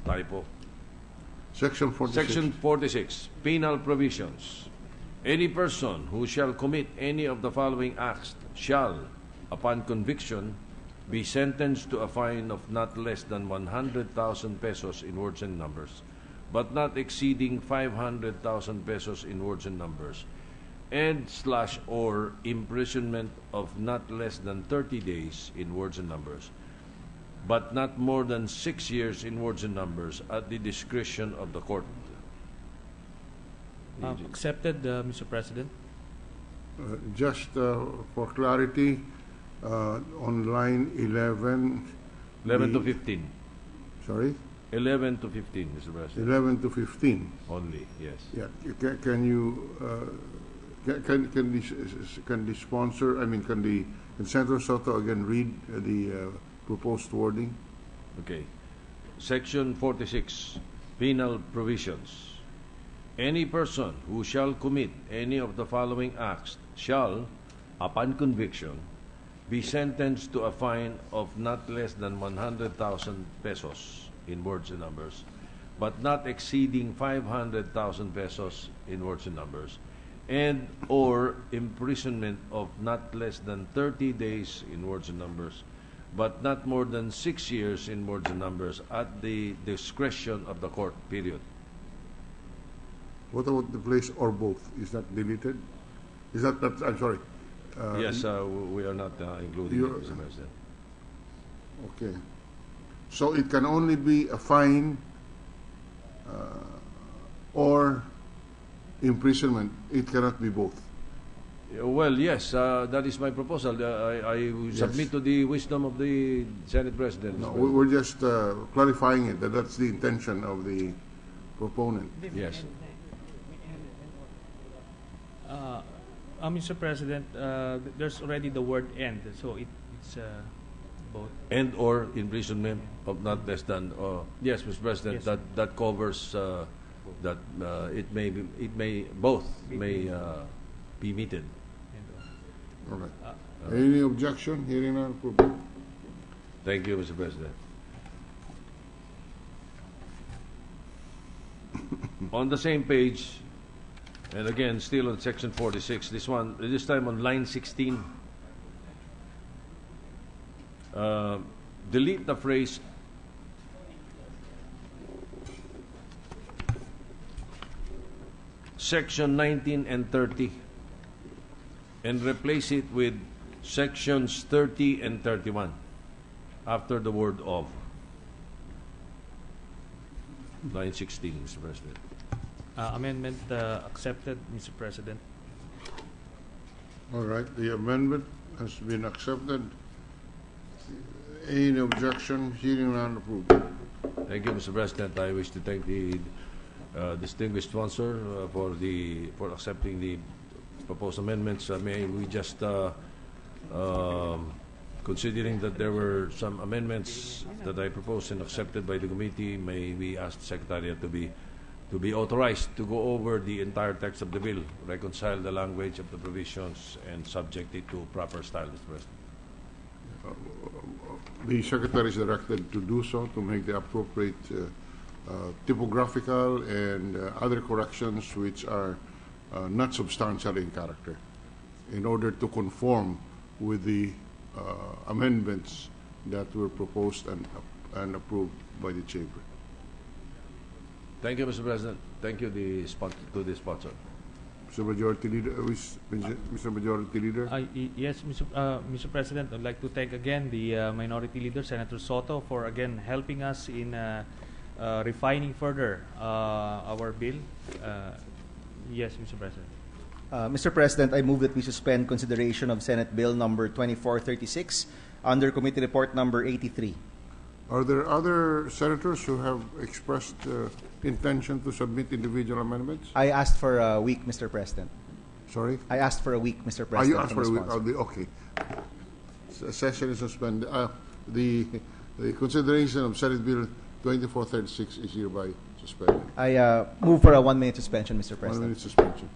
Typo. Section 46. Section 46, penal provisions. Any person who shall commit any of the following acts shall, upon conviction, be sentenced to a fine of not less than 100,000 pesos in words and numbers, but not exceeding 500,000 pesos in words and numbers, and/or imprisonment of not less than 30 days in words and numbers. but not more than 6 years in words and numbers at the discretion of the court. Accepted, Mr. President. Just for clarity, on line 11, 11 to the- 15. sorry, 11 to 15, Mr. President. 11 to 15. Only, yes. Yeah, can you, can the sponsor, I mean, can Senator Soto again read the proposed wording? Okay. Section 46, Penal Provisions. Any person who shall commit any of the following acts shall, upon conviction, be sentenced to a fine of not less than 100,000 pesos in words and numbers, but not exceeding 500,000 pesos in words and numbers, and or imprisonment of not less than 30 days in words and numbers, but not more than 6 years in words and numbers at the discretion of the court, period. What about the place or both? Is that deleted? Is that, I'm sorry. Yes, we are not including it, Mr. President. Okay. So it can only be a fine or imprisonment. It cannot be both. Well, yes, that is my proposal. I will submit to the wisdom of the Senate President. No, Mr. President. we're just clarifying it, that that's the intention of the proponent. Yes. Mr. President, there's already the word "and," so it's both. And or imprisonment of not less than. Yes, Mr. President, Yes. that covers that it may both may be meted. All right. Any objection? Hearing none, approved. Thank you, Mr. President. On the same page, and again, still on section 46, this time on line 16, delete the phrase section 19 and 30 and replace it with sections 30 and 31 after the word of. Line 16, Mr. President. Amendment accepted, Mr. President. All right, the amendment has been accepted. Any objection? Hearing none, approved. Thank you, Mr. President. I wish to thank the distinguished sponsor for accepting the proposed amendments. May we just, considering that there were some amendments that I proposed and accepted by the committee, may we ask the Secretariat to be authorized to go over the entire text of the bill, reconcile the language of the provisions, and subject it to proper style, Mr. President. The Secretary is directed to do so, to make the appropriate typographical and other corrections which are not substantial in character, in order to conform with the amendments that were proposed and approved by the Chamber. Thank you, Mr. President. Thank you to the sponsor. Mr. Majority Leader, Mr. Majority Leader. Yes, Mr. President, I'd like to thank again the Minority Leader, Senator Soto, for again helping us in refining further our bill. Yes, Mr. President. Mr. President, I move that we suspend consideration of Senate Bill number 2436 under Committee Report number 83. Are there other senators who have expressed intention to submit individual amendments? I asked for a week, Mr. President. Sorry? I asked for a week, Mr. You President. asked from for the a week. sponsor. Okay. Session is suspended. The consideration of Senate Bill 2436 is hereby suspended. I move for a 1-minute suspension, Mr. 1 President. minute suspension.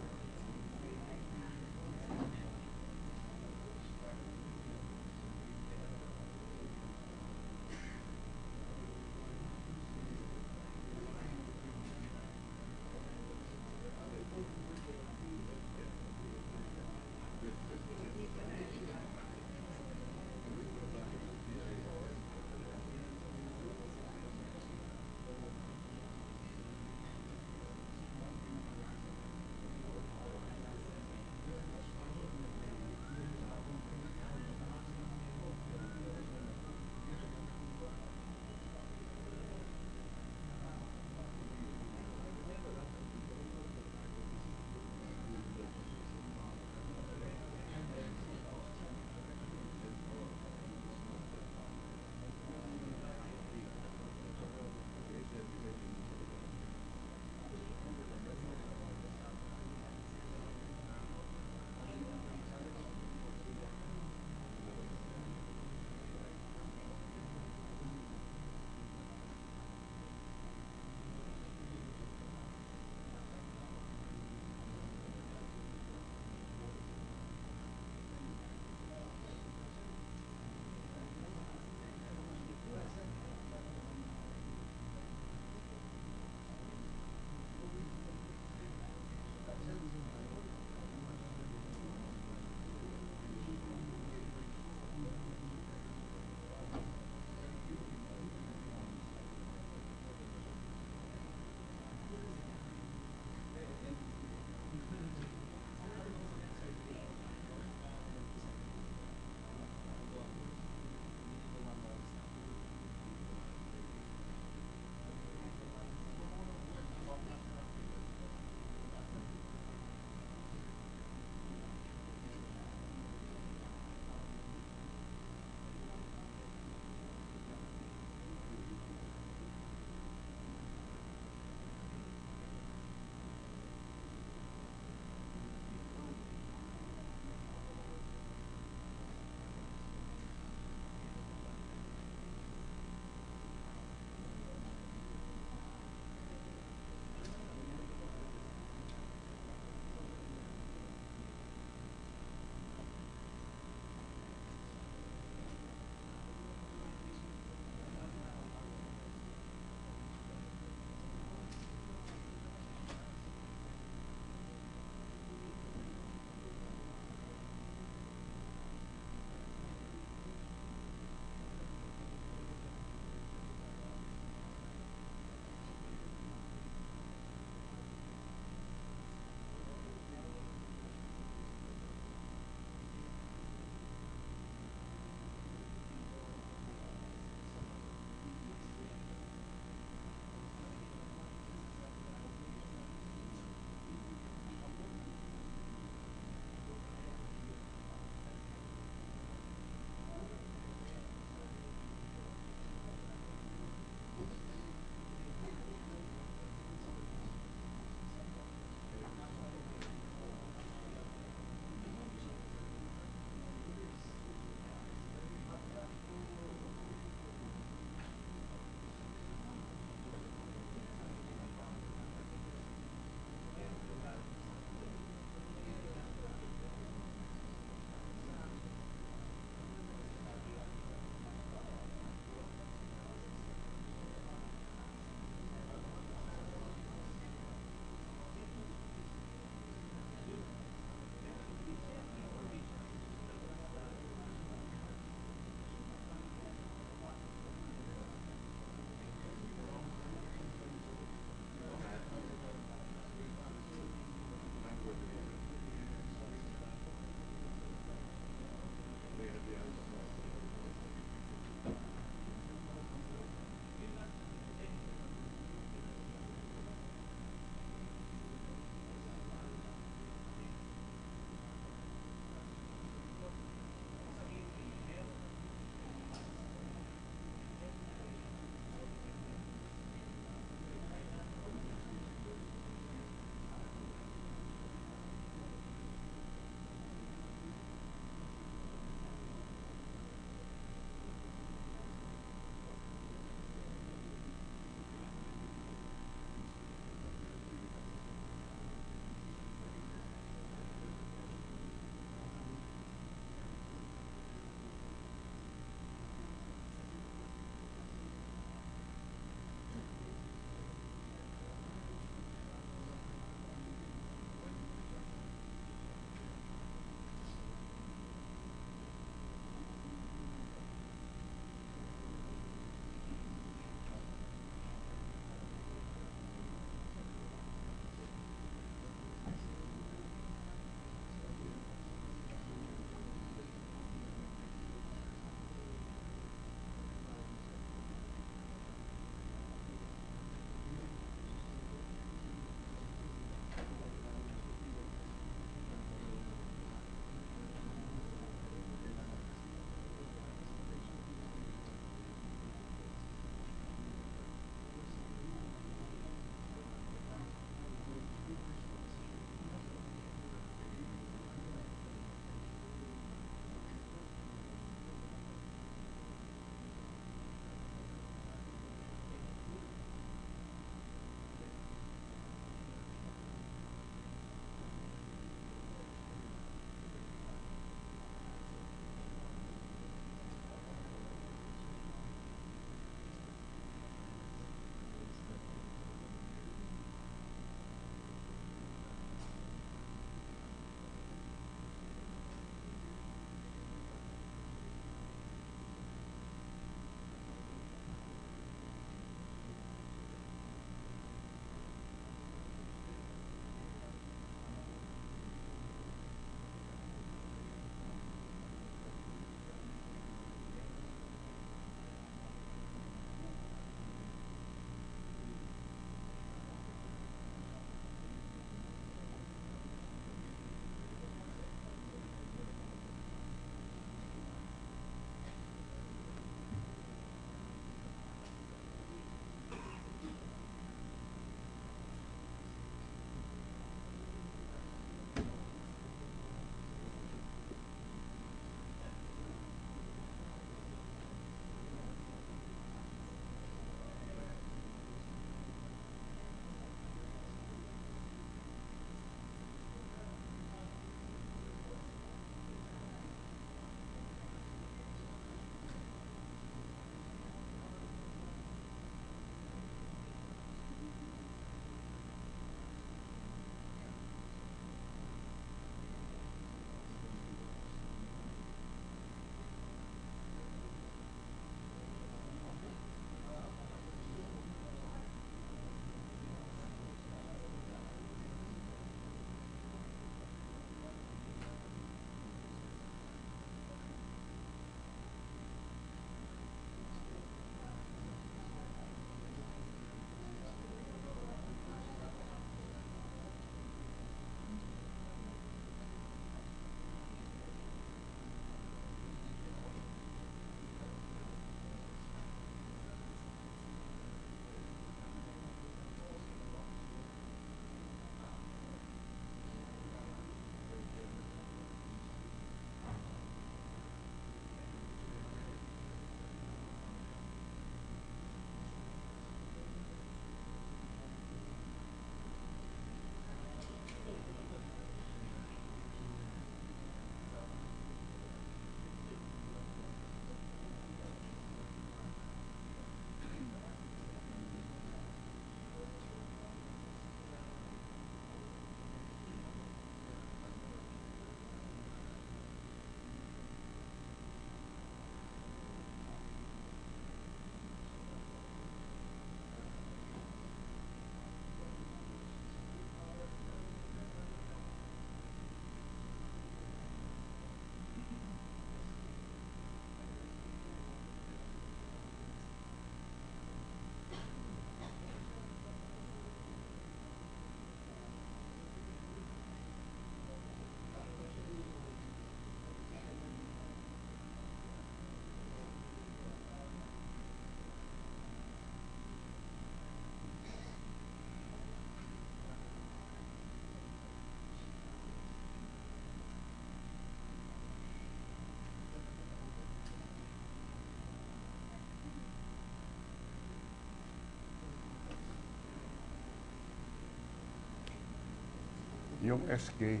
Yung SK.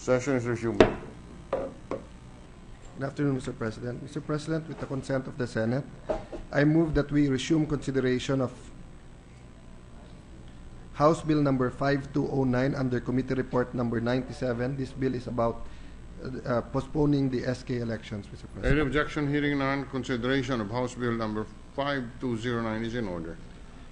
Session is resumed. Good afternoon, Mr. President. Mr. President, with the consent of the Senate, I move that we resume consideration of House Bill number 5209 under Committee Report number 97. This bill is about postponing the SK elections, Mr. President. Any objection? Hearing none, consideration of House Bill number 5209 is in order.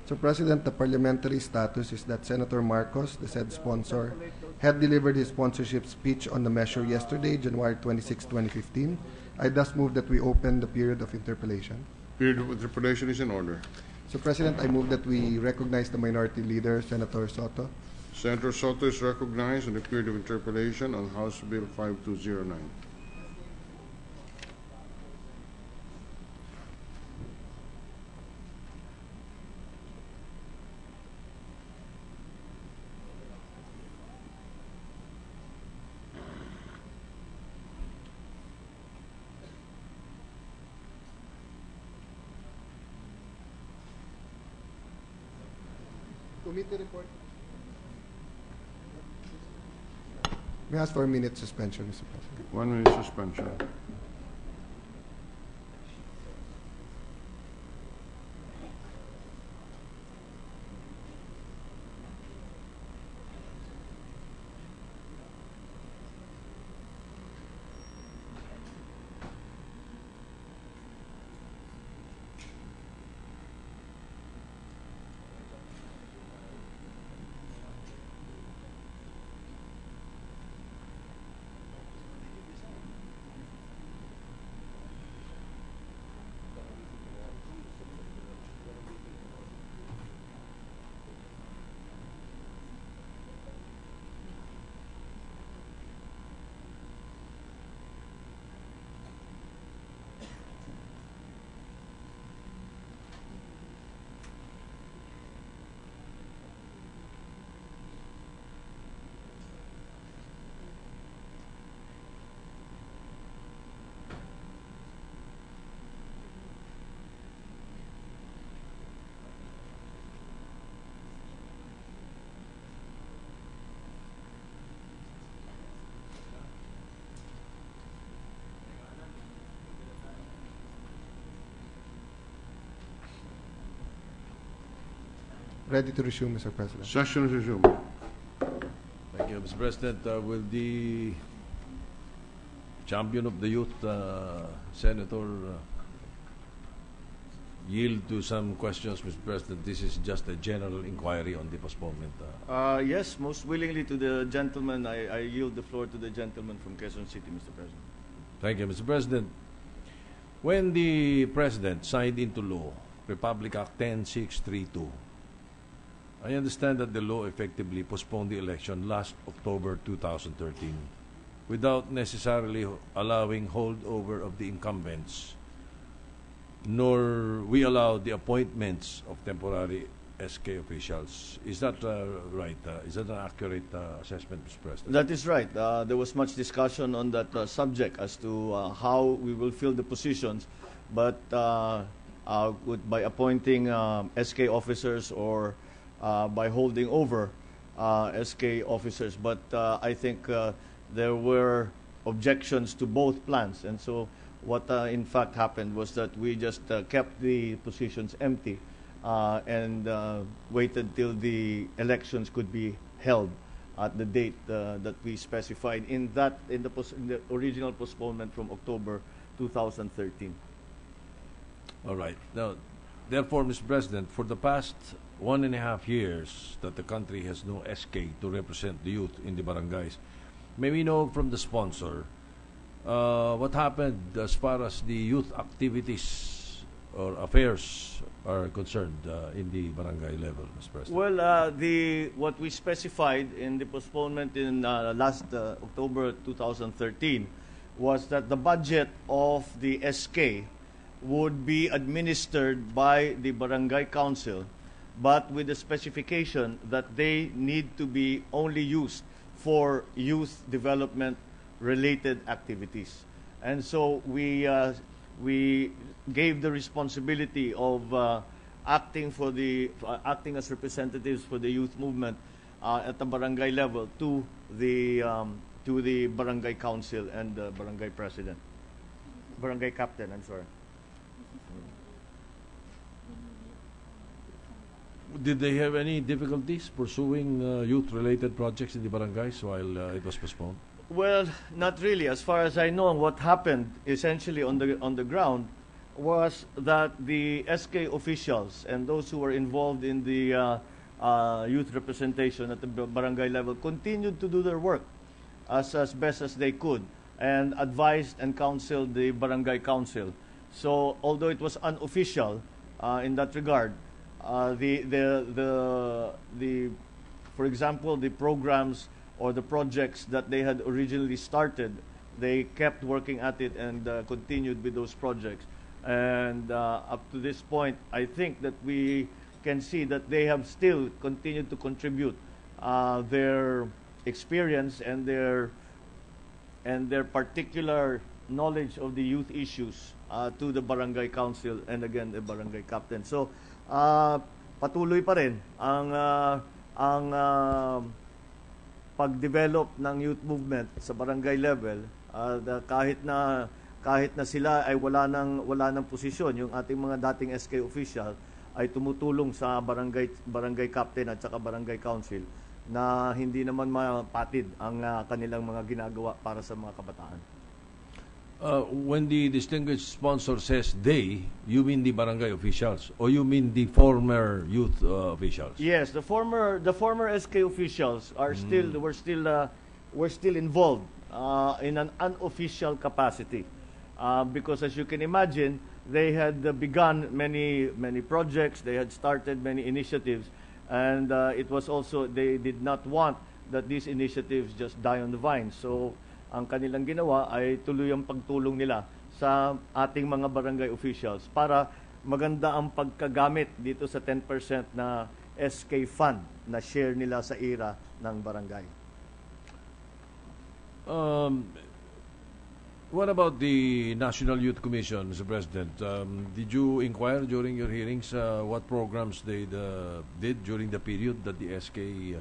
Mr. President, the parliamentary status is that Senator Marcos, the said sponsor, had delivered his sponsorship speech on the measure yesterday, January 26, 2015. I thus move that we open the period of interpellation. Period of interpellation is in order. Mr. President, I move that we recognize the Minority Leader, Senator Soto. Senator Soto is recognized in the period of interpellation on House Bill 5209. Committee report. May I ask for a minute suspension, Mr. President? 1 minute suspension. Ready to resume, Mr. President. Session is resumed. Thank you, Mr. President. Will the champion of the youth, Senator, yield to some questions, Mr. President? This is just a general inquiry on the postponement. Yes, most willingly to the gentleman. I yield the floor to the gentleman from Quezon City, Mr. President. Thank you, Mr. President. When the President signed into law Republic Act 10632, I understand that the law effectively postponed the election last October 2013 without necessarily allowing holdover of the incumbents, nor we allowed the appointments of temporary SK officials. Is that right? Is that an accurate assessment, Mr. President? That is right. There was much discussion on that subject as to how we will fill the positions, but by appointing SK officers or by holding over SK officers. But I think there were objections to both plans, and so what in fact happened was that we just kept the positions empty and waited till the elections could be held at the date that we specified in the original postponement from October 2013. All right. Now, therefore, Mr. President, for the past 1.5 years that the country has no SK to represent the youth in the barangays, may we know from the sponsor what happened as far as the youth activities or affairs are concerned in the barangay level, Mr. President? Well, what we specified in the postponement in last October 2013 was that the budget of the SK would be administered by the barangay council, but with the specification that they need to be only used for youth development related activities. And so we gave the responsibility of acting as representatives for the youth movement at the barangay level to the barangay council and the barangay president, barangay captain. I'm sorry. Did they have any difficulties pursuing youth-related projects in the barangays while it was postponed? Well, not really. As far as I know, what happened essentially on the ground was that the SK officials and those who were involved in the youth representation at the barangay level continued to do their work as best as they could and advised and counseled the barangay council. So, although it was unofficial in that regard, for example, the programs or the projects that they had originally started, they kept working at it and continued with those projects. And up to this point, I think that we can see that they have still continued to contribute their experience and their particular knowledge of the youth issues to the barangay council and again the barangay captain. So patuloy pa rin ang pag-develop ng youth movement sa barangay level. Kahit na sila ay wala ng posisyon, yung ating mga dating SK official ay tumutulong sa barangay captain at saka barangay council na hindi naman mapatid ang kanilang mga ginagawa para sa mga kabataan. When the distinguished sponsor says they, you mean the barangay officials, or you mean the former youth officials? Yes, the former SK officials are we're still involved in an unofficial capacity, because as you can imagine, they had begun many projects, they had started many initiatives, and it was also, they did not want that these initiatives just die on the vine. So ang kanilang ginawa ay tuloy ang pagtulong nila sa ating mga barangay officials para maganda ang pagkagamit dito sa 10% na SK fund na share nila sa IRA ng barangay. What about the National Youth Commission, Mr. President? Did you inquire during your hearings what programs they did during the period that the SK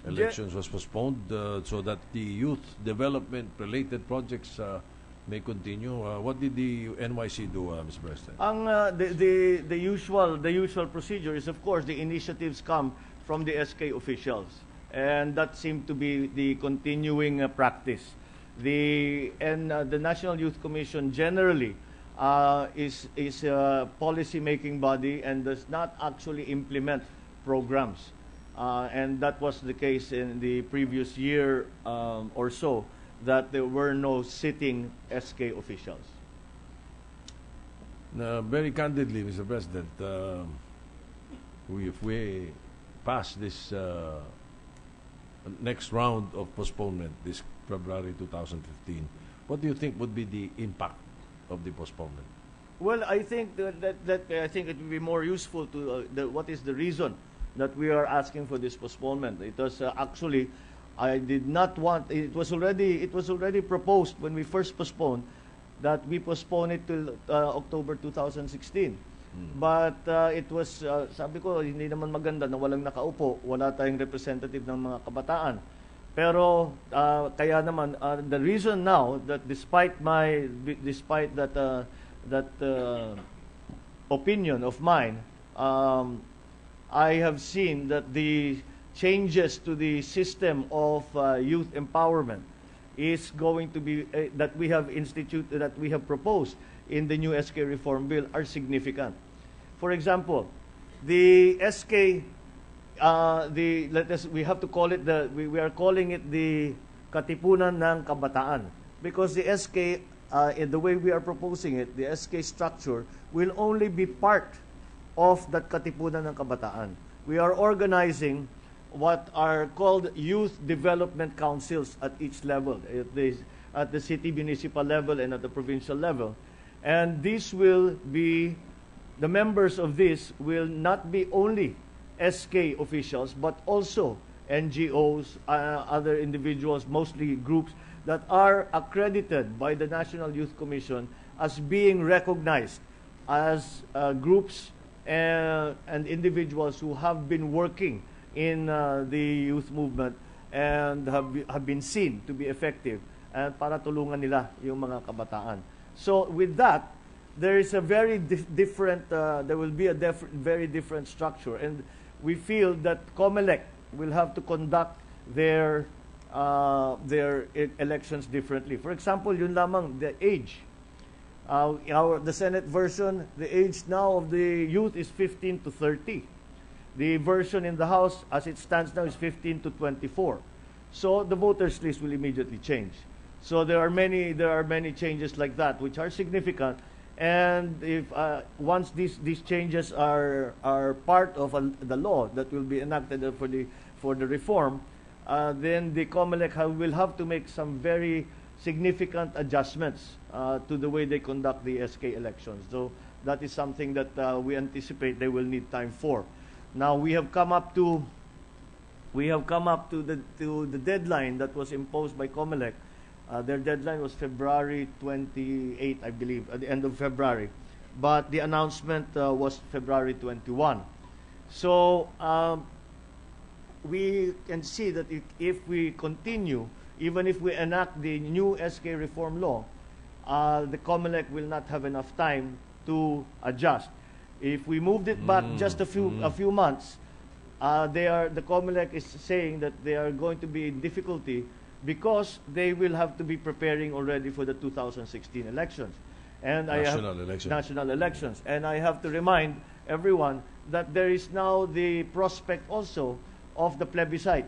elections was postponed, so that the youth development related projects may continue? What did the NYC do, Mr. President? The usual procedure is, of course, the initiatives come from the SK officials, and that seemed to be the continuing practice. The National Youth Commission generally is a policy-making body and does not actually implement programs. And that was the case in the previous year or so, that there were no sitting SK officials. Very candidly, Mr. President, if we pass this next round of postponement, this February 2015, what do you think would be the impact of the postponement? Well, I think that I think it would be more useful to what is the reason that we are asking for this postponement. It was actually, I did not want. It was already proposed when we first postponed that we postpone it till October 2016. But it was, sabi ko, hindi naman maganda na walang nakaupo, wala tayong representative ng mga kabataan. Pero kaya naman, the reason now that despite that opinion of mine, I have seen that the changes to the system of youth empowerment is going to be that we have proposed in the new SK reform bill are significant. For example, the SK, we have to call it we are calling it the Katipunan ng Kabataan, because the SK, in the way we are proposing it, the SK structure will only be part of that Katipunan ng Kabataan. We are organizing what are called youth development councils at each level, at the city municipal level and at the provincial level. And the members of this will not be only SK officials, but also NGOs, other individuals, mostly groups that are accredited by the National Youth Commission as being recognized as groups and individuals who have been working in the youth movement and have been seen to be effective, and para tulungan nila yung mga kabataan. So with that, there is a very different, there will be a very different structure, and we feel that COMELEC will have to conduct their elections differently. For example, yun lamang, the age. The Senate version, the age now of the youth is 15 to 30. The version in the House, as it stands now, is 15 to 24. So the voters list will immediately change. So there are many changes like that which are significant. And if once these changes are part of the law that will be enacted for the reform, then the COMELEC will have to make some very significant adjustments to the way they conduct the SK elections. So that is something that we anticipate they will need time for. Now we have come up to the deadline that was imposed by COMELEC. Their deadline was February 28, I believe, at the end of February. But the announcement was February 21. So we can see that if we continue, even if we enact the new SK reform law, the COMELEC will not have enough time to adjust. If we moved it back just a few months, the COMELEC is saying that they are going to be in difficulty because they will have to be preparing already for the 2016 elections. And national elections. And I have to remind everyone that there is now the prospect also of the plebiscite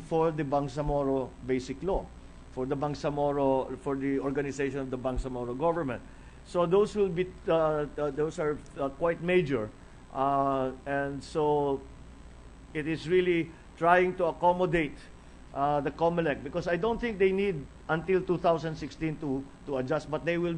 for the Bangsamoro Basic Law, for the organization of the Bangsamoro government. So those will be those are quite major, and so it is really trying to accommodate the COMELEC, because I don't think they need until 2016 to adjust, but they will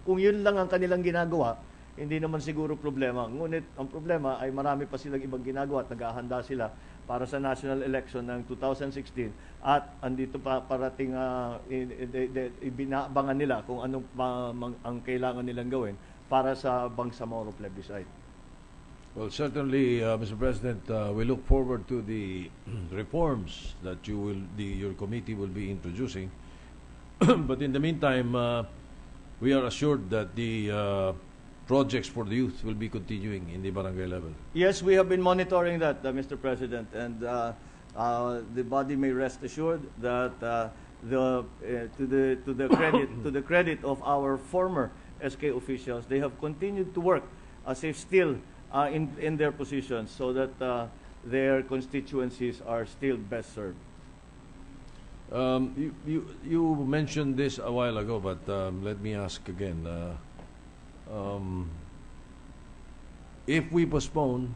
kung yun lang ang kanilang ginagawa, hindi naman siguro problema. Ngunit ang problema ay marami pa silang ibang ginagawa at naghahanda sila para sa national election ng 2016, at andito pa parating ibinaabangan nila kung anong ang kailangan nilang gawin para sa Bangsamoro plebiscite. Well, certainly, Mr. President, we look forward to the reforms that your committee will be introducing. But in the meantime, we are assured that the projects for the youth will be continuing in the barangay level. Yes, we have been monitoring that, Mr. President, and the body may rest assured that to the credit of our former SK officials, they have continued to work as if still in their positions, so that their constituencies are still best served. You mentioned this a while ago, but let me ask again. If we postpone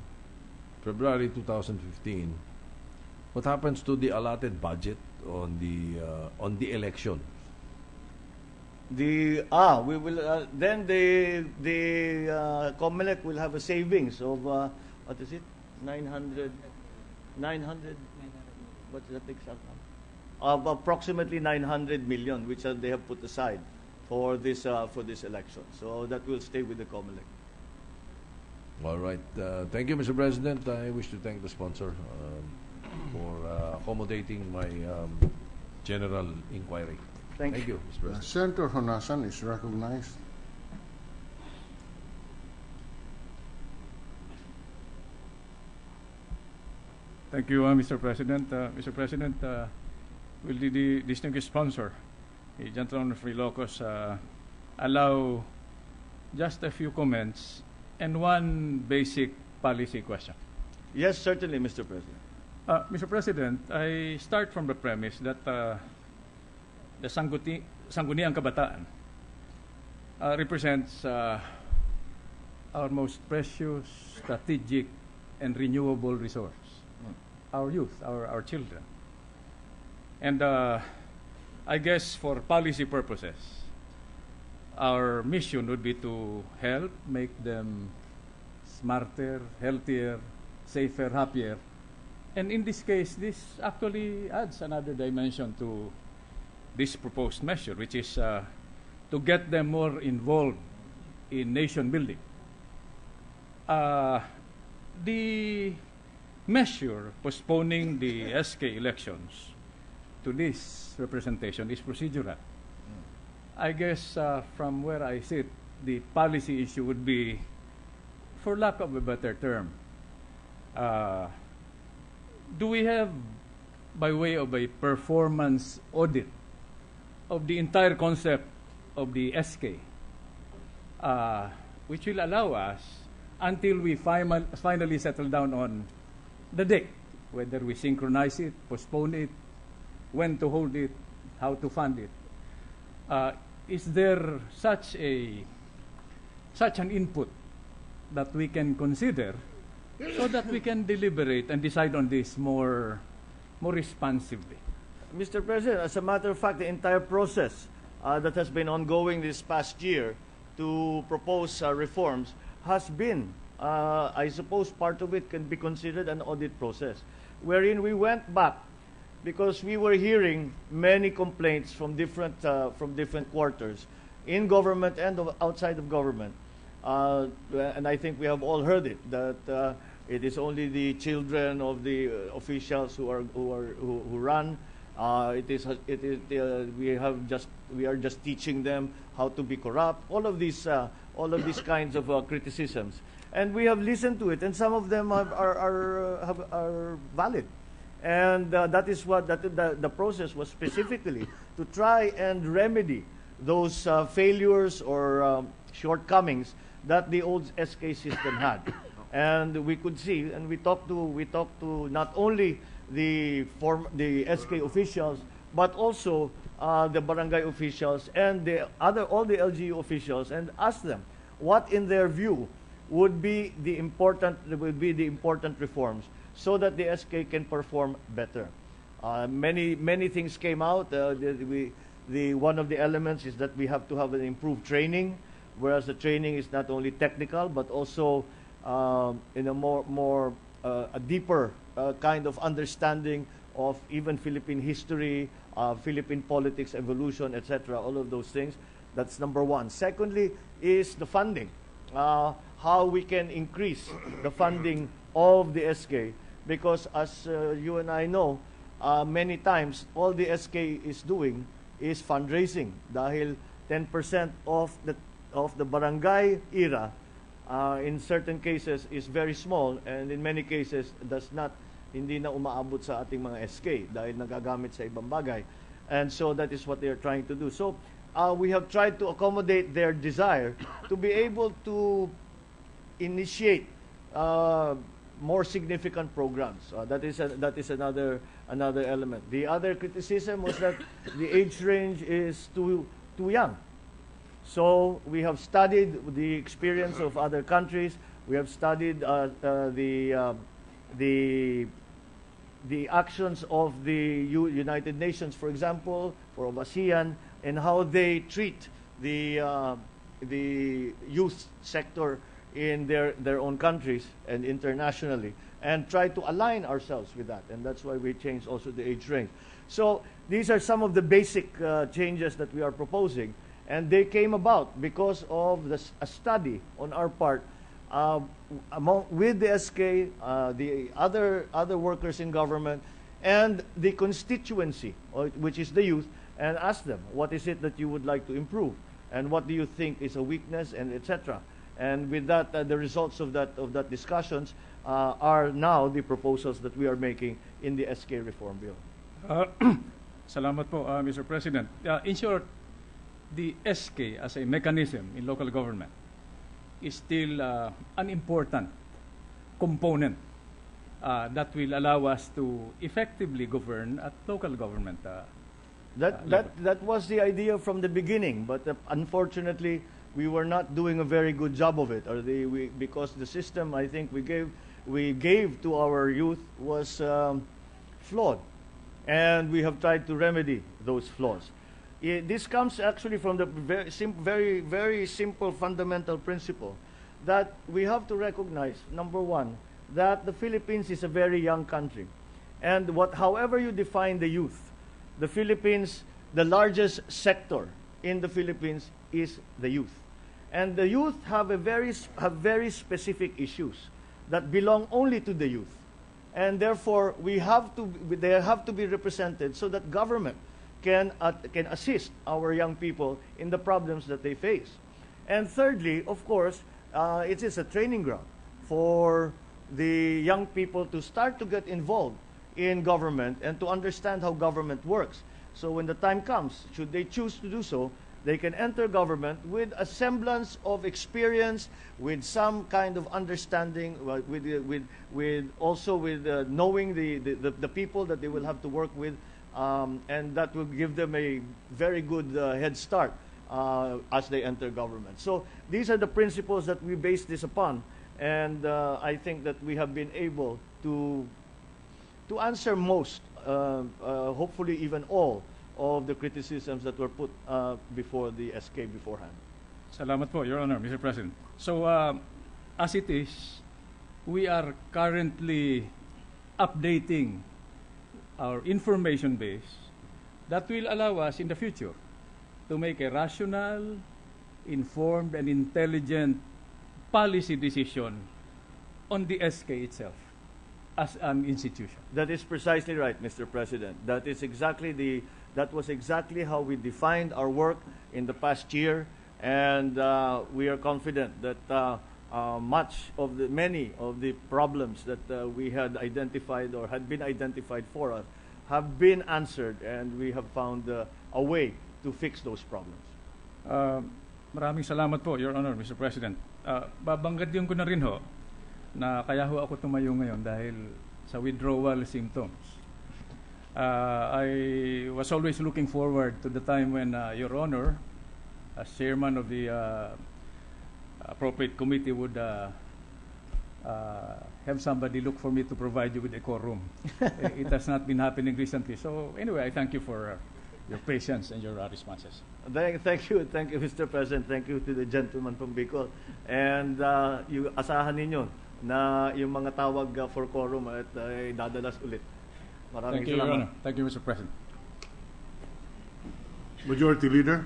February 2015, what happens to the allotted budget on the election? We will then the COMELEC will have a savings of what is it, 900 what's that exact number? Of approximately 900 million, which they have put aside for this election. So that will stay with the COMELEC. All right. Thank you, Mr. President. I wish to thank the sponsor for accommodating my general inquiry. Thank you, Mr. President. Senator Honasan is recognized. Thank you, Mr. President. Mr. President, will the distinguished sponsor, the gentleman from Ilocos, allow just a few comments and one basic policy question? Yes, certainly, Mr. President. Mr. President, I start from the premise that the Sangguniang Kabataan represents our most precious, strategic, and renewable resource, our youth, our children. And I guess for policy purposes, our mission would be to help make them smarter, healthier, safer, happier. And in this case, this actually adds another dimension to this proposed measure, which is to get them more involved in nation building. The measure postponing the SK elections to this representation is procedural. I guess from where I sit, the policy issue would be, for lack of a better term, do we have, by way of a performance audit of the entire concept of the SK, which will allow us, until we finally settle down on the date, whether we synchronize it, postpone it, when to hold it, how to fund it. Is there such an input that we can consider so that we can deliberate and decide on this more responsibly? Mr. President, as a matter of fact, the entire process that has been ongoing this past year to propose reforms has been, I suppose part of it can be considered an audit process, wherein we went back because we were hearing many complaints from different quarters in government and outside of government. And I think we have all heard it, that It is only the children of the officials who run. We are just teaching them how to be corrupt. All of these kinds of criticisms, and we have listened to it, and some of them are valid. And that is what the process was specifically to try and remedy those failures or shortcomings that the old SK system had. And we could see, and we talked to not only the SK officials, but also the barangay officials and all the LGU officials, and asked them what, in their view, would be the important reforms so that the SK can perform better. Many things came out. One of the elements is that we have to have an improved training, whereas the training is not only technical but also in a deeper kind of understanding of even Philippine history, Philippine politics, evolution, etc. All of those things. That's number one. Secondly is the funding. How we can increase the funding of the SK, because as you and I know, many times all the SK is doing is fundraising. Dahil 10% of the barangay era in certain cases is very small, and in many cases hindi na umaabot sa ating mga SK dahil nagagamit sa ibang bagay. And so that is what they are trying to do. So we have tried to accommodate their desire to be able to initiate more significant programs. That is another element. The other criticism was that the age range is too young. So we have studied the experience of other countries. We have studied the actions of the United Nations, for example, or of ASEAN, and how they treat the youth sector in their own countries and internationally, and try to align ourselves with that. And that's why we changed also the age range. So these are some of the basic changes that we are proposing. And they came about because of a study on our part with the SK, the other workers in government, and the constituency, which is the youth, and ask them, what is it that you would like to improve? And what do you think is a weakness, and etc. And with that, the results of that discussions are now the proposals that we are making in the SK reform bill. Salamat po, Mr. President. In short, the SK as a mechanism in local government is still an important component that will allow us to effectively govern at local government. That was the idea from the beginning, but unfortunately we were not doing a very good job of it, because the system I think we gave to our youth was flawed, and we have tried to remedy those flaws. This comes actually from the very simple fundamental principle that we have to recognize, number one, that the Philippines is a very young country. And however you define the youth, the Philippines, the largest sector in the Philippines is the youth. And the youth have very specific issues that belong only to the youth. And therefore, they have to be represented so that government can assist our young people in the problems that they face. And thirdly, of course, it is a training ground for the young people to start to get involved in government and to understand how government works. So when the time comes, should they choose to do so, they can enter government with a semblance of experience, with some kind of understanding, with knowing the people that they will have to work with, and that will give them a very good head start as they enter government. So these are the principles that we base this upon, and I think that we have been able to answer most, hopefully even all, of the criticisms that were put before the SK beforehand. Salamat po, Your Honor, Mr. President. So, as it is, we are currently updating our information base that will allow us in the future to make a rational, informed, and intelligent policy decision on the SK itself as an institution. That is precisely right, Mr. President. That was exactly how we defined our work in the past year, and we are confident that many of the problems that we had identified or had been identified for us have been answered, and we have found a way to fix those problems. Maraming salamat po, Your Honor, Mr. President. Babanggitin ko na rin ho na kaya ho ako tumayo ngayon dahil sa withdrawal symptoms. I was always looking forward to the time when Your Honor, as chairman of the appropriate committee, would have somebody look for me to provide you with a quorum. It has not been happening recently. So anyway, I thank you for your patience and your responses. Thank you, Mr. President. Thank you to the gentleman from Bicol. And asahan ninyo na yung mga tawag for quorum at dadalas ulit. Maraming Thank you, Your salamat. Honor. Thank you, Mr. President. Majority Leader.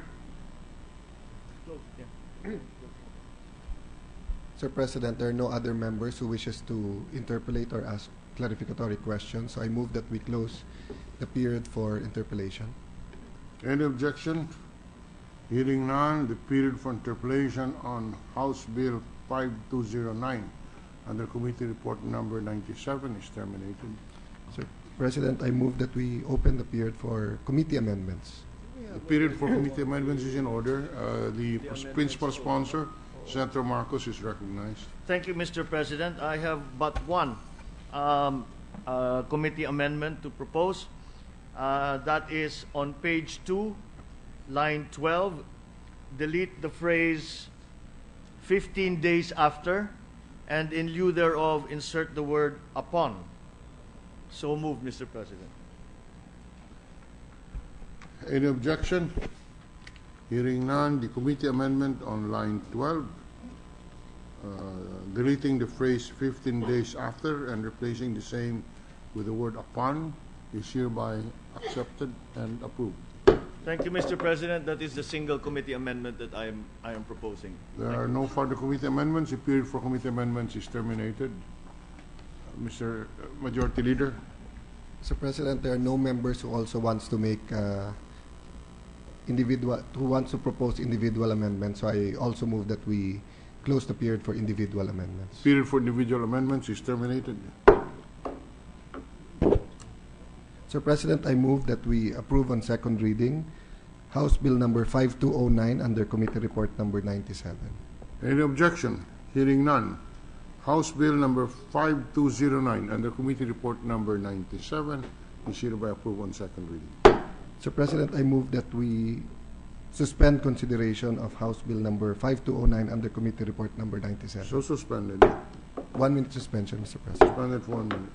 Sir President, there are no other members who wishes to interpolate or ask clarificatory questions, so I move that we close the period for interpellation. Any objection? Hearing none, the period for interpellation on House Bill 5209 under Committee Report number 97 is terminated. Sir President, I move that we open the period for committee amendments. The period for committee amendments is in order. The principal sponsor, Senator Marcos, is recognized. Thank you, Mr. President. I have but one committee amendment to propose. That is on page 2, line 12. Delete the phrase 15 days after, and in lieu thereof, insert the word upon. So moved, Mr. President. Any objection? Hearing none, the committee amendment on line 12, deleting the phrase 15 days after and replacing the same with the word upon, is hereby accepted and approved. Thank you, Mr. President. That is the single committee amendment that I am proposing. There are no further committee amendments. The period for committee amendments is terminated. Mr. Majority Leader. Mr. President, there are no members who also wants to make who wants to propose individual amendments. So I also move that we close the period for individual amendments. Period for individual amendments is terminated. Sir President, I move that we approve on second reading House Bill number 5209 under Committee Report number 97. Any objection? Hearing none. House Bill number 5209 under Committee Report number 97 is hereby approved on second reading. Sir President, I move that we suspend consideration of House Bill number 5209 under Committee Report number 97. So suspended. 1 minute suspension, Mr. President. Suspended for 1 minute.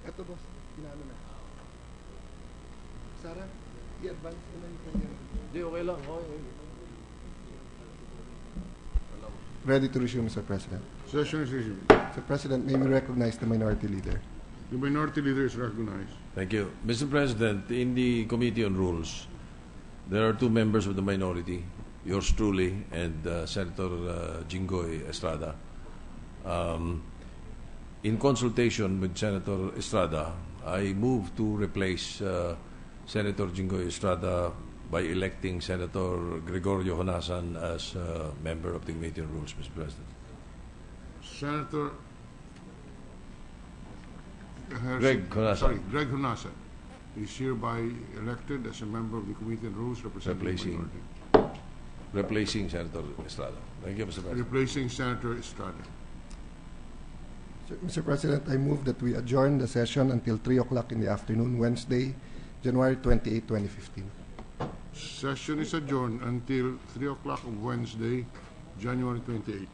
Ito, boss. Inaano na. Sarah, i-advance mo na yung kanya. Hindi, okay lang. Ready to resume, Mr. President. Session is resumed. Mr. President, may we recognize the Minority Leader? The Minority Leader is recognized. Thank you. Mr. President, in the Committee on Rules, there are two members of the minority, yours truly and Senator Jinggoy Estrada. In consultation with Senator Estrada, I move to replace Senator Jinggoy Estrada by electing Senator Gregorio Honasan as member of the Committee on Rules, Mr. President. Senator Greg Honasa. Sorry, Greg Honasa is hereby elected as a member of the Committee on Rules representing the Replacing. minority. Replacing Senator Estrada. Thank you, Mr. President. Replacing Senator Estrada. Mr. President, I move that we adjourn the session until 3 o'clock in the afternoon, Wednesday, January 28, 2015. Session is adjourned until 3 o'clock of Wednesday, January 28.